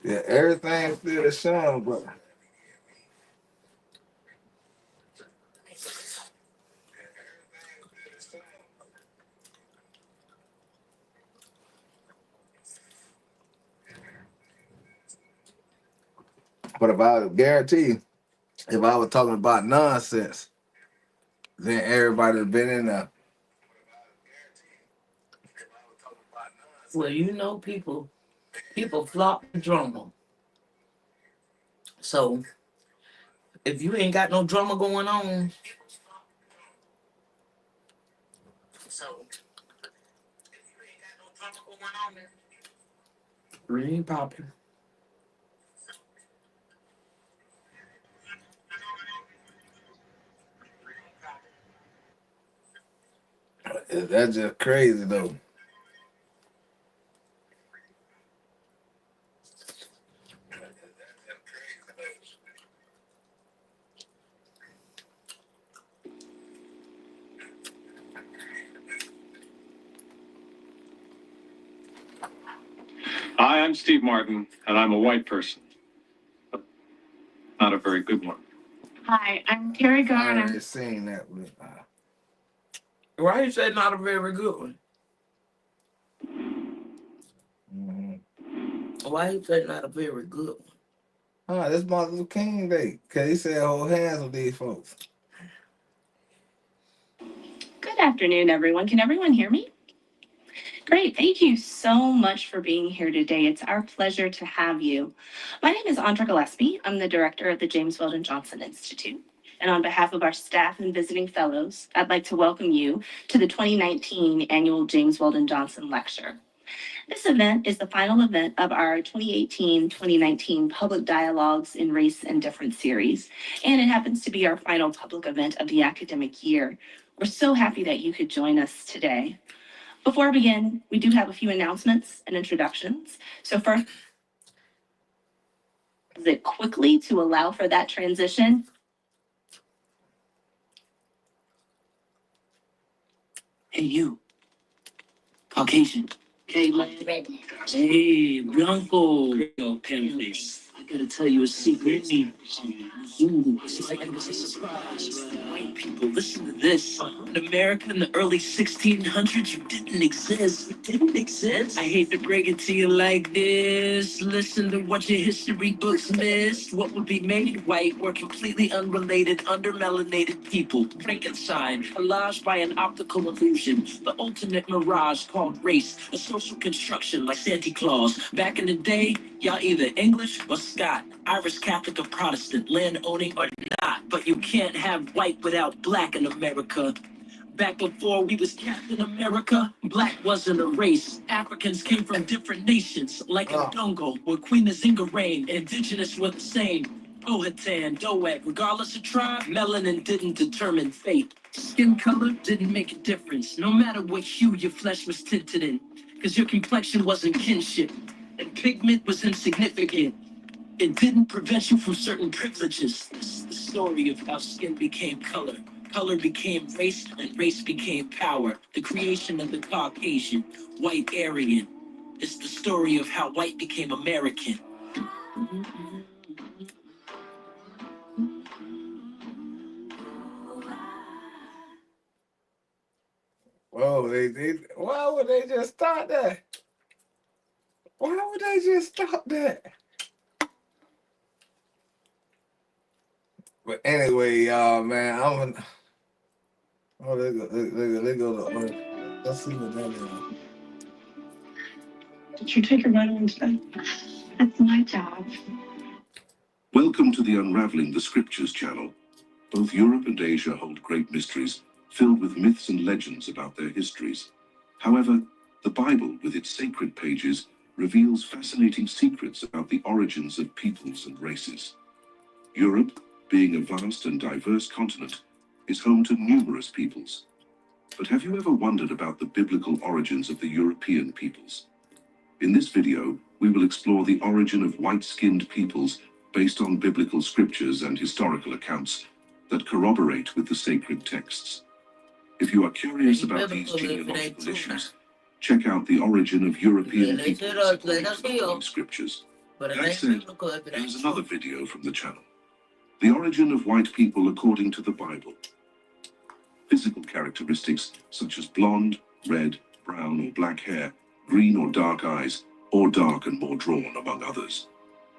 Yeah, everything's still the same, but But if I guarantee you, if I was talking about nonsense, then everybody would have been in there. Well, you know, people flop the drama. So if you ain't got no drama going on, it ain't popping. That's just crazy though. Hi, I'm Steve Martin, and I'm a white person. Not a very good one. Hi, I'm Terry I Garner. already seen that. Why you say not a very good one? Why you say not a very good one? This Martin Luther King Day, cause he said hold hands with these folks. Good afternoon, everyone. Can everyone hear me? Great. Thank you so much for being here today. It's our pleasure to have you. My name is Andra Gillespie. I'm the director of the James Weldon Johnson Institute. And on behalf of our staff and visiting fellows, I'd like to welcome you to the 2019 annual James Weldon Johnson Lecture. This event is the final event of our 2018-2019 Public Dialogues in Race and Difference series, and it happens to be our final public event of the academic year. We're so happy that you could join us today. Before I begin, we do have a few announcements and introductions. So first, is it quickly to allow for that transition? Hey, you, Caucasian. Hey, redneck. Hey, Blanco. Yo, Pimface. I gotta tell you a secret. Ooh, it's like it was a surprise. White people, listen to this. In America in the early 1600s, you didn't exist. You didn't exist? I hate to break it to you like this. Listen to what your history books missed. What would be made white were completely unrelated, undermelanated people. Frankenstein, collaged by an optical illusion. The ultimate mirage called race. A social construction like Santa Claus. Back in the day, y'all either English or Scot, Irish Catholic or Protestant, land owning or not. But you can't have white without black in America. Back before we was Captain America, black wasn't a race. Africans came from different nations, like a Congo, where Queen Nzinga reigned. Indigenous were the same. Powhatan, Doeg, regardless of tribe, melanin didn't determine fate. Skin color didn't make a difference, no matter what hue your flesh was tinted in. Cause your complexion wasn't kinship, and pigment was insignificant. It didn't prevent you from certain privileges. This is the story of how skin became color. Color became race, and race became power. The creation of the Caucasian, white Aryan. It's the story of how white became American. Whoa, why would they just stop that? Why would they just stop that? But anyway, y'all, man, let's see what that is. Did you take your vitamins today? That's my job. Welcome to the Unraveling the Scriptures channel. Both Europe and Asia hold great mysteries, filled with myths and legends about their histories. However, the Bible, with its sacred pages, reveals fascinating secrets about the origins of peoples and races. Europe, being a vast and diverse continent, is home to numerous peoples. But have you ever wondered about the biblical origins of the European peoples? In this video, we will explore the origin of white-skinned peoples based on biblical scriptures and historical accounts that corroborate with the sacred texts. If you are curious about these genealogical issues, check out the origin of European peoples according to the Holy Scriptures. That said, here's another video from the channel. The origin of white people according to the Bible. Physical characteristics such as blonde, red, brown or black hair, green or dark eyes, or dark and more drawn, among others.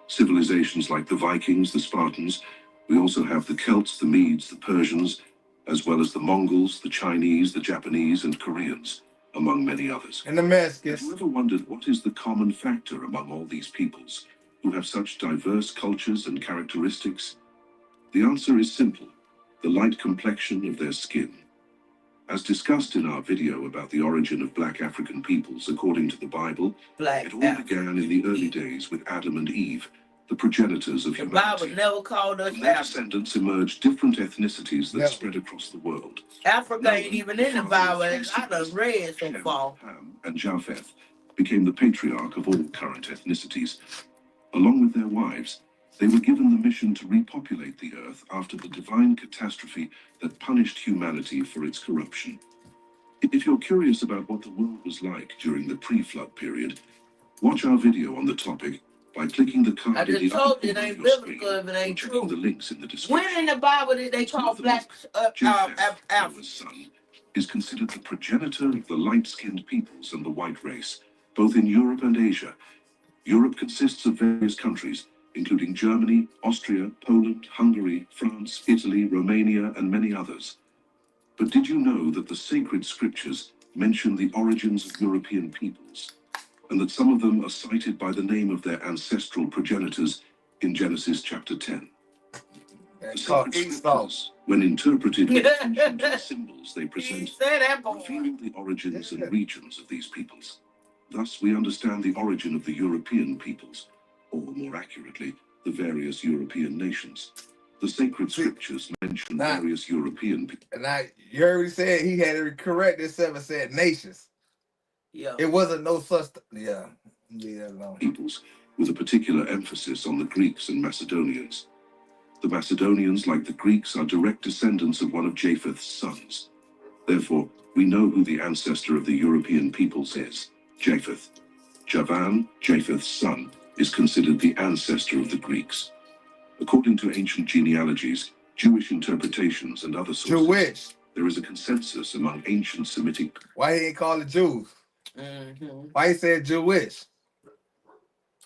civilizations like the Vikings, the Spartans. We also have the Celts, the Medes, the Persians, as well as the Mongols, the Chinese, the Japanese, and Koreans, among many others. And the Mexicans. Have you ever wondered what is the common factor among all these peoples who have such diverse cultures and characteristics? The answer is simple: the light complexion of their skin. As discussed in our video about the origin of Black African peoples according to the Bible, it all began in the early days with Adam and Eve, the progenitors of The humanity. Bible never called us From their Africa. descendants emerged different ethnicities that Never. spread across the world. Africa ain't Noah, even in the father of Bible, and three I done sons, read so Shem, far. Ham, and Japheth, became the patriarch of all current ethnicities. Along with their wives, they were given the mission to repopulate the earth after the divine catastrophe that punished humanity for its corruption. If you're curious about what the world was like during the pre-flood period, watch our video on the topic by clicking the card I in the just upper told you it corner of ain't your screen biblical if it or ain't checking the true. links in the When description. in the Bible did they call black Japheth, Africa? Noah's son, is considered the progenitor of the light-skinned peoples and the white race, both in Europe and Asia. Europe consists of various countries, including Germany, Austria, Poland, Hungary, France, Italy, Romania, and many others. But did you know that the sacred scriptures mention the origins of European peoples, and that some of them are cited by the name of their ancestral progenitors in Genesis chapter 10? The That's sacred called Esau. scriptures, when interpreted with attention to the symbols they He present, said that boy. reveal the origins Yeah. and regions of these peoples. Thus, we understand the origin of the European peoples, or more accurately, the various European nations. The sacred scriptures mention Nah. various European peoples. And you heard what he said. He had to correct himself and said nations. Yeah. It wasn't no such. Yeah. Leave that alone. With a particular emphasis on the Greeks and Macedonians. The Macedonians, like the Greeks, are direct descendants of one of Japheth's sons. Therefore, we know who the ancestor of the European peoples is: Japheth. Javan, Japheth's son, is considered the ancestor of the Greeks. According to ancient genealogies, Jewish interpretations, and other sources, Jewish. there is a consensus among ancient Semitic Why he ain't call it Jews? Mm-hmm. Why he said Jewish?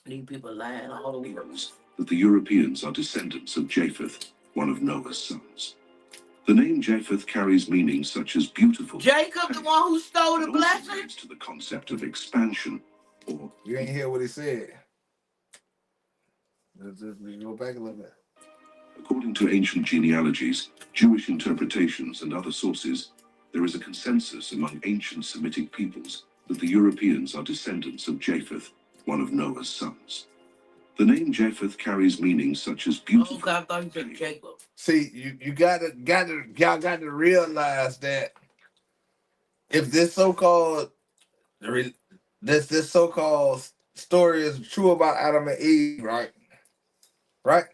These people lying all the way. peoples that the Europeans are descendants of Japheth, one of Noah's sons. The name Japheth carries meanings such as beautiful. Jacob, the one who stole the and also blessing? relates to the concept of expansion, or You ain't hear what he said. Let's just go back a little bit. according to ancient genealogies, Jewish interpretations, and other sources, there is a consensus among ancient Semitic peoples that the Europeans are descendants of Japheth, one of Noah's sons. The name Japheth carries meanings such as beautiful. Oh, God, I thought you said Jacob. See, y'all got to realize that if this so-called this so-called story is true about Adam and Eve, right? Right?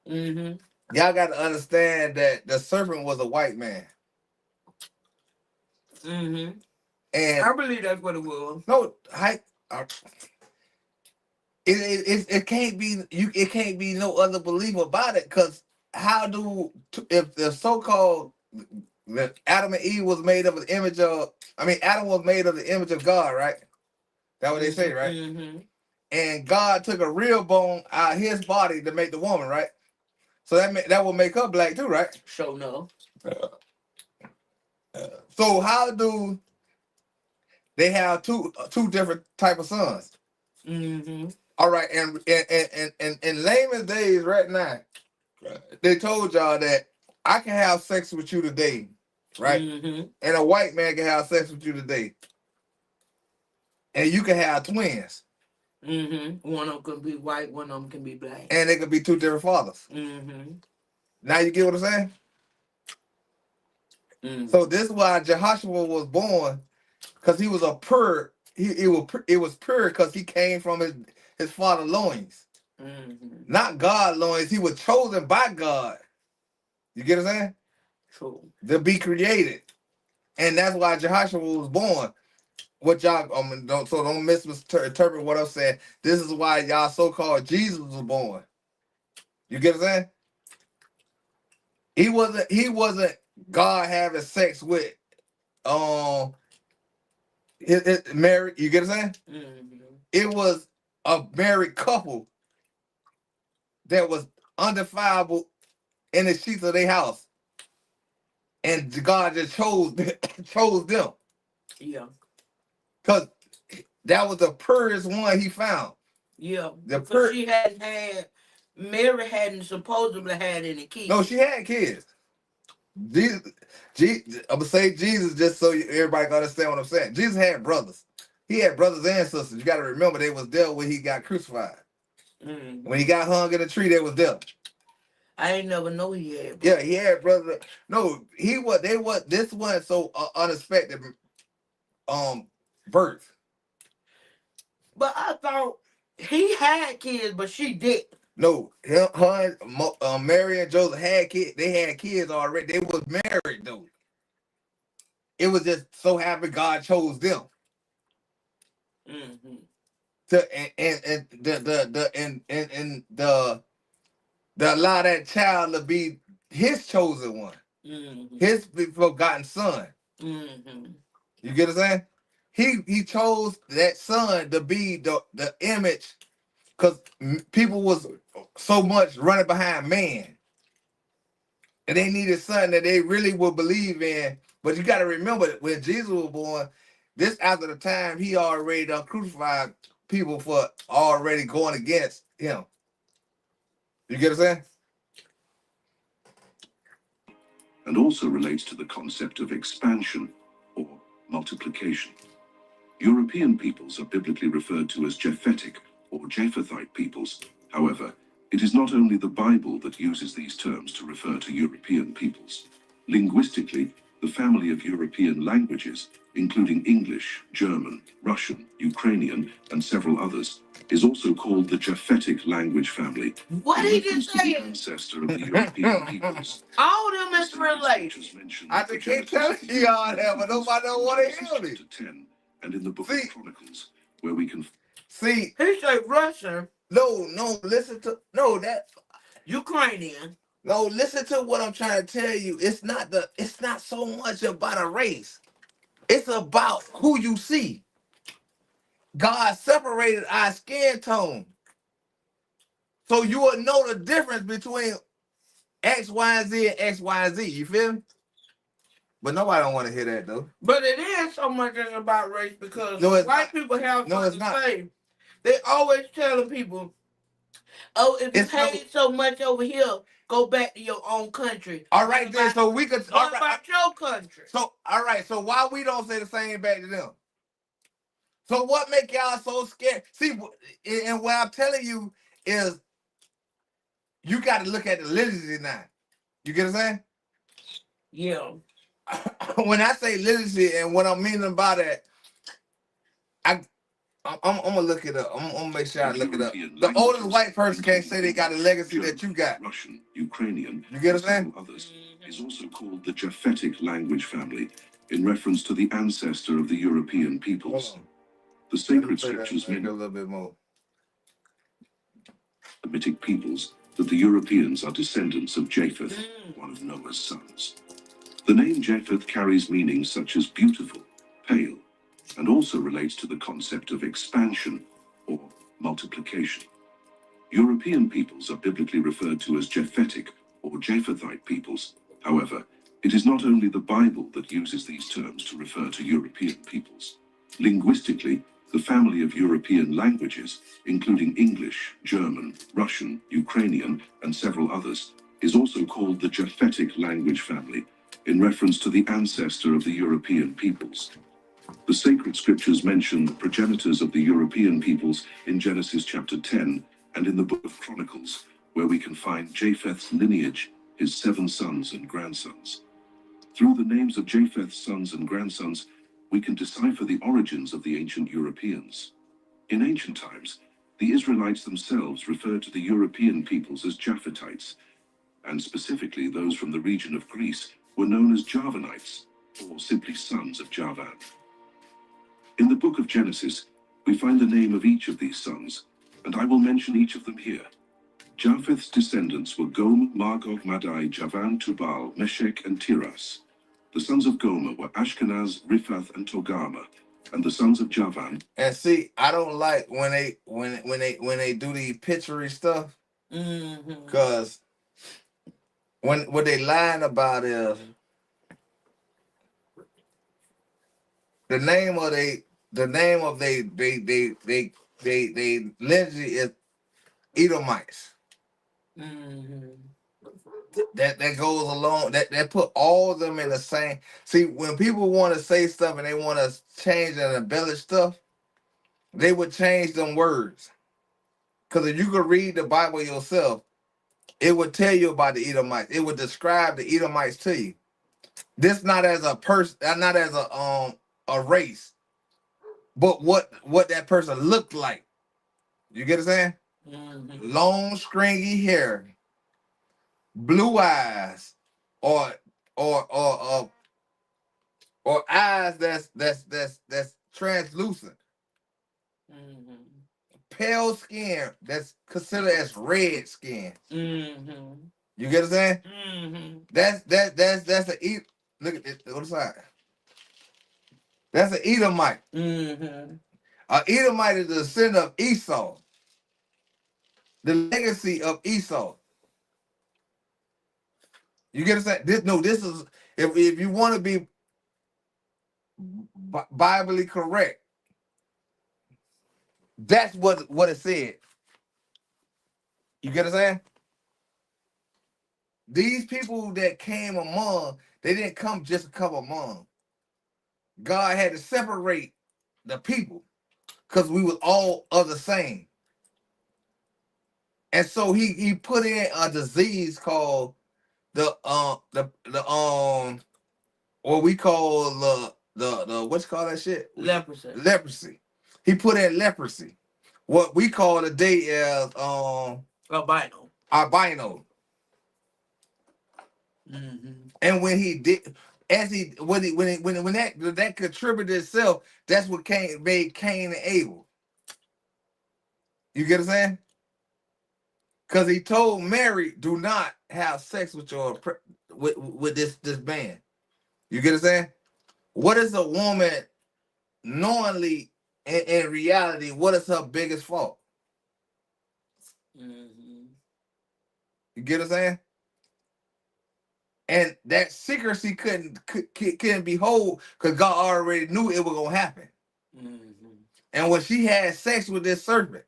Mm-hmm. Y'all got to understand that the serpent was a white man. Mm-hmm. And I believe that's what it was. no, it can't be it can't be no other belief about it, because how do if the so-called Adam and Eve was made of the image of Adam was made of the image of God, right? That's what they say, right? Mm-hmm. And God took a real bone out of his body to make the woman, right? So that will make her black too, right? So no. So how do they have two different type of sons? Mm-hmm. All right, and in layman's days right now, they told y'all that I can have sex with you today, right? Mm-hmm. And a white man can have sex with you today. And you can have twins. Mm-hmm. One of them can be white, one of them can be black. And they could be two different fathers. Mm-hmm. Now you get what I'm saying? Mm-hmm. So this is why Jehoshua was born, because he was a pure. It was pure because he came from his father's loins, not God loins. He was chosen by God. You get what I'm saying? True. To be created, and that's why Jehoshua was born. What y'all don't misinterpret what I'm saying. This is why y'all so-called Jesus was born. You get what I'm saying? He wasn't God having sex with married. You get what I'm saying? Mm-hmm. It was a married couple that was undefilable in the sheets of their house. And God just chose them. Yeah. Because that was the purest one he found. Yeah. Because she hadn't had, Mary hadn't supposedly had any kids. No, she had kids. I'm gonna say Jesus just so everybody can understand what I'm saying. Jesus had brothers. He had brothers and sisters. You got to remember they was there when he got crucified. Mm-hmm. When he got hung in a tree, they was there. I ain't never know he had. Yeah, he had brothers. No, this wasn't so unexpected birth. But I thought he had kids, but she didn't. No, Mary and Joseph had kids. They had kids already. They was married though. It was just so happy God chose them. Mm-hmm. To allow that child to be his chosen one, mm-hmm. His forgotten son. Mm-hmm. You get what I'm saying? He chose that son to be the image, because people was so much running behind man, and they needed something that they really would believe in. But you got to remember that when Jesus was born, this after the time he already crucified people for already going against him. You get what I'm saying? And also relates to the concept of expansion or multiplication. European peoples are biblically referred to as Japhetic or Japhethite peoples. However, it is not only the Bible that uses these terms to refer to European peoples. Linguistically, the family of European languages, including English, German, Russian, Ukrainian, and several others, is also called the Japhetic language family. What did you say? The ancestor of the European peoples. All of them is related. I just can't tell you all that, but nobody don't want to hear me. 10, and in the book of Chronicles, where we can see. He said Russian. No, listen to that Ukrainian. No, listen to what I'm trying to tell you. It's not so much about a race. It's about who you see. God separated our skin tone, so you will know the difference between X, Y, and Z and X, Y, and Z. You feel me? But nobody don't want to hear that though. But it is so much about race, because white people have something to say. They always telling people, "Oh, if you paid so much over here, go back to your own country." All right, then. So we could. What about your country? So all right. So why we don't say the same back to them? So what make y'all so scared? See, and what I'm telling you is, you got to look at the literacy now. You get what I'm saying? Yeah. When I say literacy, and what I'm meaning by that, I'm gonna look it up. I'm gonna make sure I look it up. The oldest white person can't say they got a legacy that you got. Russian, Ukrainian, you get what I'm saying? Others is also called the Japhetic language family, in reference to the ancestor of the European peoples. The sacred scriptures mention a little bit more. Semitic peoples that the Europeans are descendants of Japheth, one of Noah's sons. The name Japheth carries meanings such as beautiful, pale, and also relates to the concept of expansion or multiplication. European peoples are biblically referred to as Japhetic or Japhethite peoples. However, it is not only the Bible that uses these terms to refer to European peoples. Linguistically, the family of European languages, including English, German, Russian, Ukrainian, and several others, is also called the Japhetic language family, in reference to the ancestor of the European peoples. The sacred scriptures mention the progenitors of the European peoples in Genesis chapter 10 and in the book of Chronicles, where we can find Japheth's lineage, his 7 sons and grandsons. Through the names of Japheth's sons and grandsons, we can decipher the origins of the ancient Europeans. In ancient times, the Israelites themselves referred to the European peoples as Japhetites, and specifically those from the region of Greece were known as Javanites, or simply sons of Javan. In the book of Genesis, we find the name of each of these sons, and I will mention each of them here. Japheth's descendants were Gomer, Magog, Madai, Javan, Tubal, Meshech, and Tiras. The sons of Gomer were Ashkenaz, Riphath, and Togarmah, and the sons of Javan. And see, I don't like when they do the picture stuff. Mm-hmm. Cause what they lying about is the name of they lineage is Edomites. Mm-hmm. That goes along that put all of them in the same. See, when people want to say stuff and they want to change and embellish stuff, they would change them words. Because if you could read the Bible yourself, it would tell you about the Edomites. It would describe the Edomites to you. This not as a person, not as a race, but what that person looked like. You get what I'm saying? Mm-hmm. Long, stringy hair, blue eyes, or or or uh, or eyes that's translucent, Mm-hmm. pale skin that's considered as red skin. Mm-hmm. You get what I'm saying? Mm-hmm. That's a look at it on the side. That's an Edomite. Mm-hmm. An Edomite is the descendant of Esau, the legacy of Esau. You get what I'm saying? This is if you want to be biblically correct, that's what it said. You get what I'm saying? These people that came among, they didn't come just to come among. God had to separate the people because we was all of the same. And so he put in a disease called the what we call the what's called that shit? Leprosy. Leprosy. He put in leprosy. What we call today as albino. Albino. Mm-hmm. And when he did, as he when that contributed itself, that's what made Cain and Abel. You get what I'm saying? Because he told Mary, "Do not have sex with your with this man." You get what I'm saying? What is a woman knowingly in reality? What is her biggest fault? Mm-hmm. You get what I'm saying? And that secrecy couldn't be whole because God already knew it was gonna happen. Mm-hmm. And when she had sex with this serpent,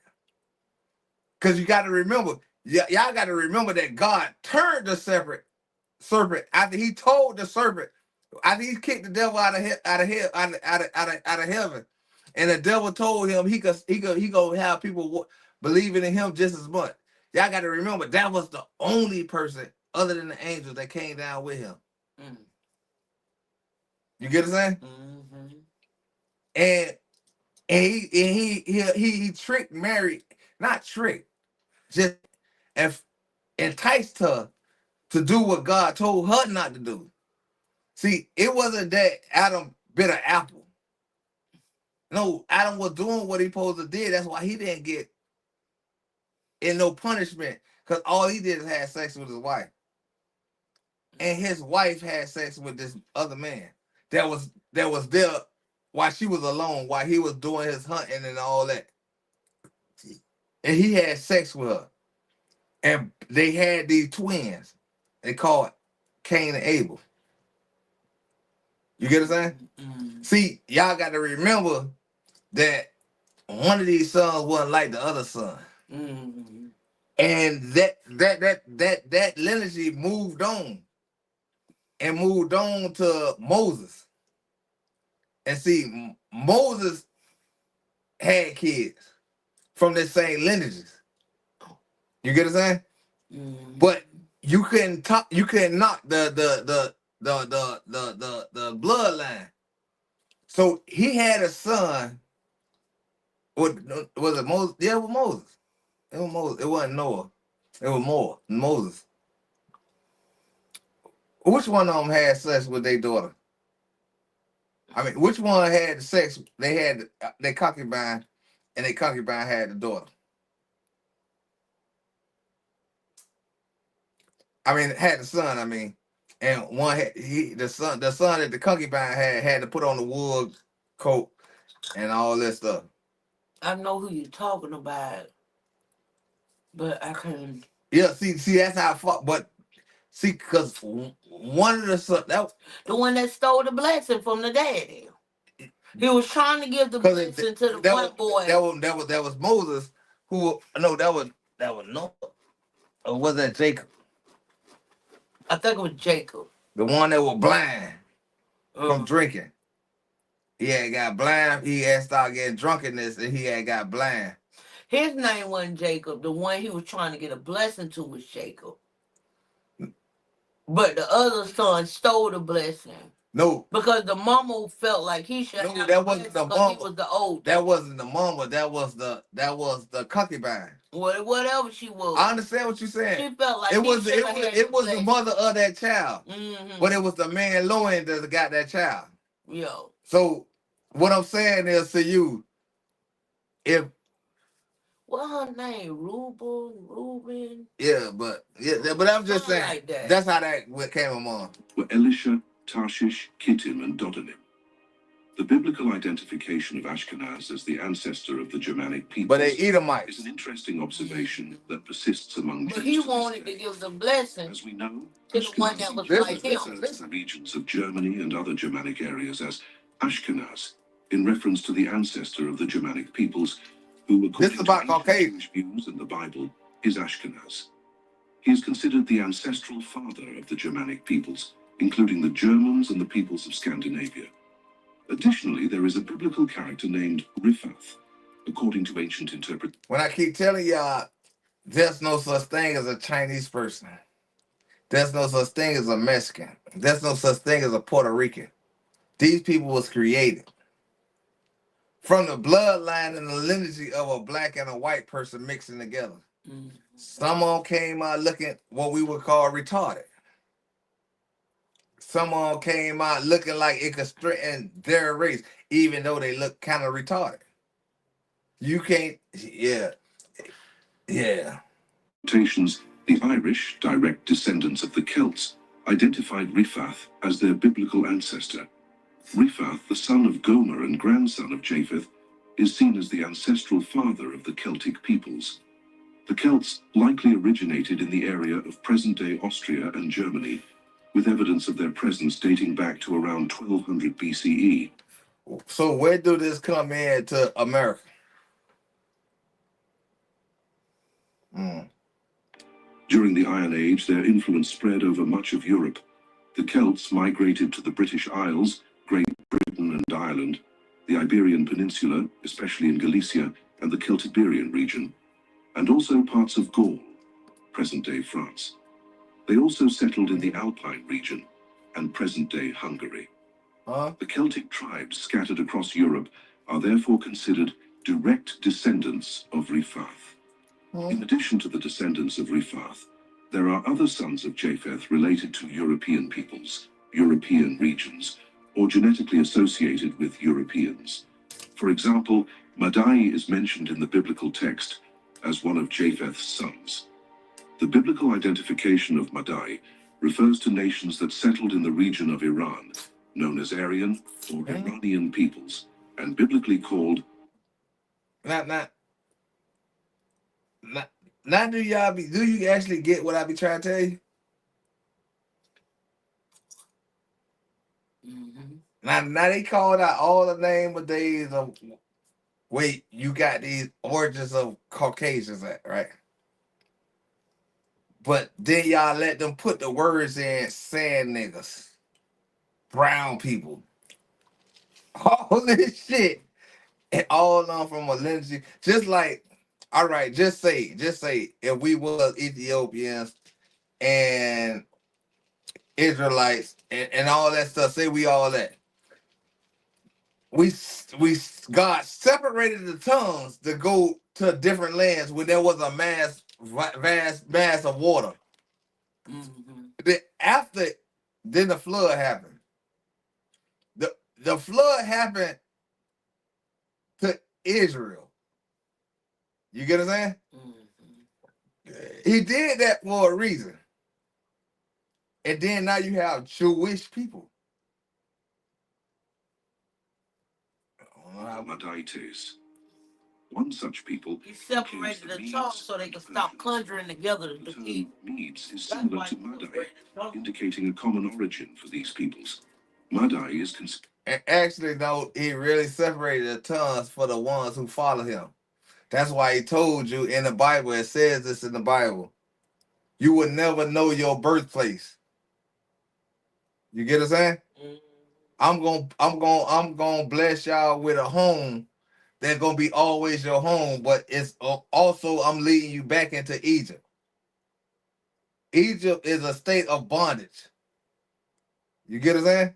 because you got to remember, y'all got to remember that God turned the serpent after he told the serpent, after he kicked the devil out of heaven, and the devil told him he gonna have people believing in him just as much. Y'all got to remember that was the only person other than the angels that came down with him. Mm. You get what I'm saying? Mm-hmm. And he tricked Mary, not tricked, just enticed her to do what God told her not to do. See, it wasn't that Adam bit an apple. No, Adam was doing what he supposed to did. That's why he didn't get in no punishment, because all he did is have sex with his wife. And his wife had sex with this other man that was there while she was alone, while he was doing his hunting and all that. And he had sex with her. And they had these twins. They called Cain and Abel. You get what I'm saying? Mm-hmm. See, y'all got to remember that one of these sons wasn't like the other son. Mm-hmm. And that lineage moved on and moved on to Moses. And see, Moses had kids from the same lineages. You get what I'm saying? Mm-hmm. But you couldn't knock the bloodline. So he had a son. Was it Moses? Yeah, it was Moses. It was Moses. It wasn't Noah. It was Moses. Which one of them had sex with their daughter? I mean, which one had the sex? They had their concubine, and their concubine had the daughter. I mean, had the son. I mean, and one had the son that the concubine had to put on the wool coat and all that stuff. I know who you're talking about, but I can't. Yeah, see, that's how I fought. But see, because one of the son, the one that stole the blessing from the daddy. He was trying to give the 'cause blessing to the one boy. that was Moses. Who no, that was Noah. Or was that Jacob? I think it was Jacob. The one that was blind from drinking. He had got blind. He had started getting drunkenness, and he had got blind. His name wasn't Jacob. The one he was trying to get a blessing to was Jacob. But the other son stole the blessing. No, because the mama felt like he should. No, that wasn't the mama. He was the old. That wasn't the mama. That was the concubine. Whatever she was. I understand what you're saying. She felt like it was the mother of that child. Mm-hmm. But it was the man Loin that got that child. Yeah. So what I'm saying is to you, if what her name? Reuben? Yeah, but I'm just saying like that. That's how that came among. Were Elisha, Tarshish, Kittim, and Dodanim. The biblical identification of Ashkenaz as the ancestor of the Germanic peoples, but they Edomites, is an interesting observation that persists among But Jews. he wanted to give the blessing. As we know, to the one that was like him. the regions of Germany and other Germanic areas as Ashkenaz, in reference to the ancestor of the Germanic peoples, who, according to Jewish views and the Bible, is Ashkenaz. He is considered the ancestral father of the Germanic peoples, including the Germans and the peoples of Scandinavia. Additionally, there is a biblical character named Riphath, according to ancient interpretations. When I keep telling y'all, there's no such thing as a Chinese person. There's no such thing as a Mexican. There's no such thing as a Puerto Rican. These people was created from the bloodline and the lineage of a black and a white person mixing together. Mm-hmm. Some of them came out looking what we would call retarded. Some of them came out looking like it could straighten their race, even though they look kind of retarded. You can't, yeah. The Irish, direct descendants of the Celts, identified Riphath as their biblical ancestor. Riphath, the son of Gomer and grandson of Japheth, is seen as the ancestral father of the Celtic peoples. The Celts likely originated in the area of present-day Austria and Germany, with evidence of their presence dating back to around 1200 BCE. So where do this come in to America? During the Iron Age, their influence spread over much of Europe. The Celts migrated to the British Isles, Great Britain and Ireland, the Iberian Peninsula, especially in Galicia, and the Celtiberian region, and also parts of Gaul, present-day France. They also settled in the Alpine region and present-day Hungary. The Celtic tribes scattered across Europe are therefore considered direct descendants of Riphath. In addition to the descendants of Riphath, there are other sons of Japheth related to European peoples, European regions, or genetically associated with Europeans. For example, Madai is mentioned in the biblical text as one of Japheth's sons. The biblical identification of Madai refers to nations that settled in the region of Iran, known as Aryan or Iranian peoples, and biblically called. Now do you actually get what I be trying to tell you? Mm-hmm. Now they called out all the name of days of where you got these origins of Caucasians at, right? But then y'all let them put the words in sand niggas, brown people, all this shit, and all of them from a lineage. Just like, all right, just say if we was Ethiopians and Israelites and all that stuff, say we all that. God separated the tongues to go to different lands when there was a vast mass of water. Mm-hmm. Then the flood happened. The flood happened to Israel. You get what I'm saying? Mm-hmm. He did that for a reason. And then now you have Jewish people. Madaites. One such people He accused separated the the tongue Medes so they and could stop Persians. conjuring together The to eat. term Medes is That's similar why to he Madai, separated the tongue. indicating a common origin for these peoples. Madai is considered. Actually, no, he really separated the tongues for the ones who follow him. That's why he told you in the Bible, it says this in the Bible. You would never know your birthplace. You get what I'm saying? I'm gonna bless y'all with a home that's gonna be always your home, but it's also I'm leading you back into Egypt. Egypt is a state of bondage. You get what I'm saying?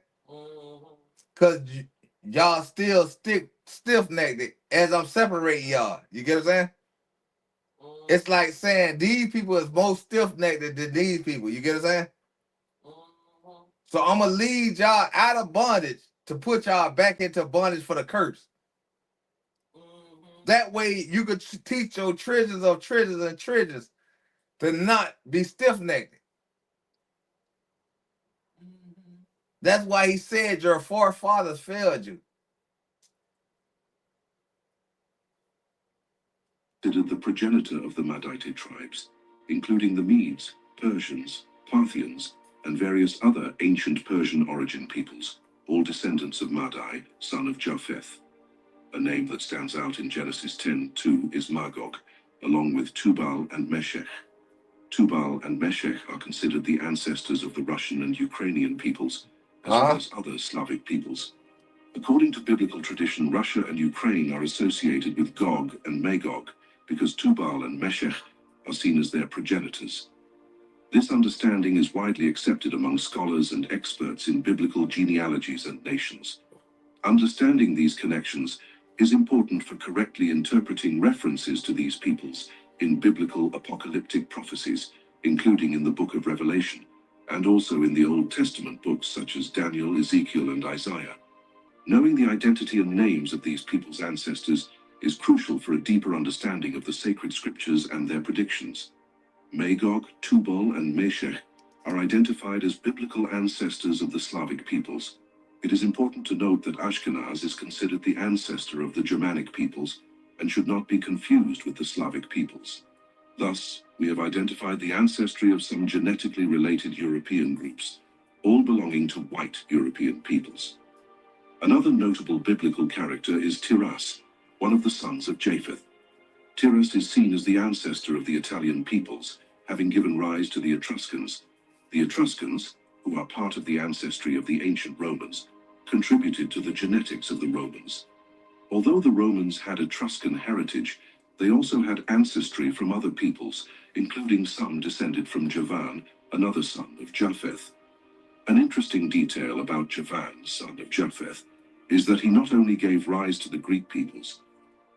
Cause y'all still stiff-necked as I'm separating y'all. You get what I'm saying? It's like saying these people is more stiff-necked than these people. You get what I'm saying? So I'm gonna lead y'all out of bondage to put y'all back into bondage for the curse. That way you could teach your treasures of treasures and treasures to not be stiff-necked. That's why he said your forefathers failed you. Considered the progenitor of the Madite tribes, including the Medes, Persians, Parthians, and various other ancient Persian origin peoples, all descendants of Madai, son of Japheth. A name that stands out in Genesis 10:2 is Magog, along with Tubal and Meshech. Tubal and Meshech are considered the ancestors of the Russian and Ukrainian peoples, as well as other Slavic peoples. According to biblical tradition, Russia and Ukraine are associated with Gog and Magog because Tubal and Meshech are seen as their progenitors. This understanding is widely accepted among scholars and experts in biblical genealogies and nations. Understanding these connections is important for correctly interpreting references to these peoples in biblical apocalyptic prophecies, including in the book of Revelation, and also in the Old Testament books such as Daniel, Ezekiel, and Isaiah. Knowing the identity and names of these people's ancestors is crucial for a deeper understanding of the sacred scriptures and their predictions. Magog, Tubal, and Meshech are identified as biblical ancestors of the Slavic peoples. It is important to note that Ashkenaz is considered the ancestor of the Germanic peoples and should not be confused with the Slavic peoples. Thus, we have identified the ancestry of some genetically related European groups, all belonging to white European peoples. Another notable biblical character is Tiras, one of the sons of Japheth. Tiras is seen as the ancestor of the Italian peoples, having given rise to the Etruscans. The Etruscans, who are part of the ancestry of the ancient Romans, contributed to the genetics of the Romans. Although the Romans had Etruscan heritage, they also had ancestry from other peoples, including some descended from Javan, another son of Japheth. An interesting detail about Javan, son of Japheth, is that he not only gave rise to the Greek peoples,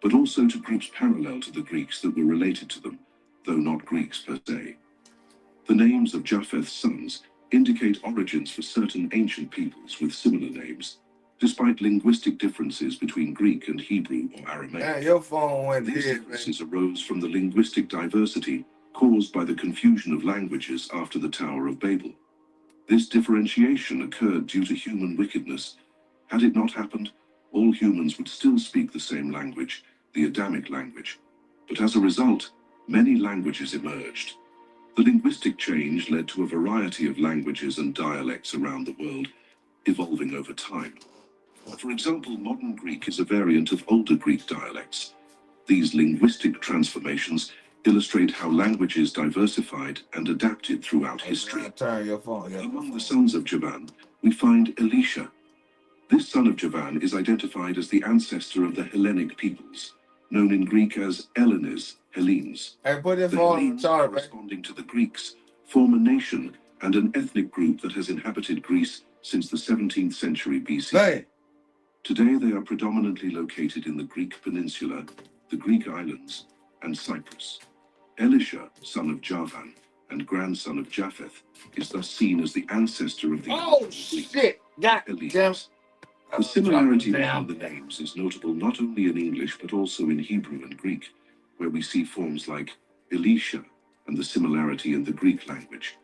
but also to groups parallel to the Greeks that were related to them, though not Greeks per se. The names of Japheth's sons indicate origins for certain ancient peoples with similar names, despite linguistic differences between Greek and Hebrew or Aramaic. Man, your phone went These dead, man. differences arose from the linguistic diversity caused by the confusion of languages after the Tower of Babel. This differentiation occurred due to human wickedness. Had it not happened, all humans would still speak the same language, the Adamic language. But as a result, many languages emerged. The linguistic change led to a variety of languages and dialects around the world, evolving over time. For example, modern Greek is a variant of older Greek dialects. These linguistic transformations illustrate how languages diversified and adapted throughout history. Turn your phone. Among the sons of Javan, we find Elisha. This son of Javan is identified as the ancestor of the Hellenic peoples, known in Greek as Hellenes, Hellenes. Hey, put your The phone on Hellenes, charge, man. corresponding to the Greeks, form a nation and an ethnic group that has inhabited Greece since the 17th century BC. Hey. Today they are predominantly located in the Greek peninsula, the Greek islands, and Cyprus. Elisha, son of Javan and grandson of Japheth, is thus seen as the ancestor of the shit! God damn. Hellenes. The similarity between the names is notable not only in English but also in Hebrew and Greek, where we see forms like Elisha and the similarity in the Greek language.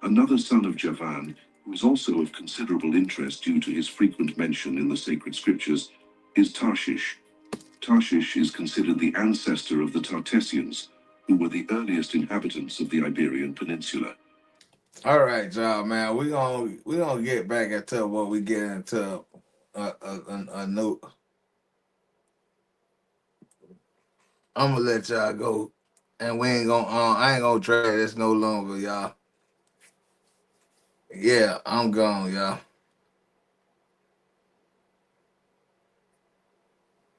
Another son of Javan, who is also of considerable interest due to his frequent mention in the sacred scriptures, is Tarshish. Tarshish is considered the ancestor of the Tartessians, who were the earliest inhabitants of the Iberian Peninsula. All right, y'all, man. We gonna get back into what we get into a note. I'm gonna let y'all go, and we ain't gonna. I ain't gonna drag this no longer, y'all. Yeah, I'm gone, y'all.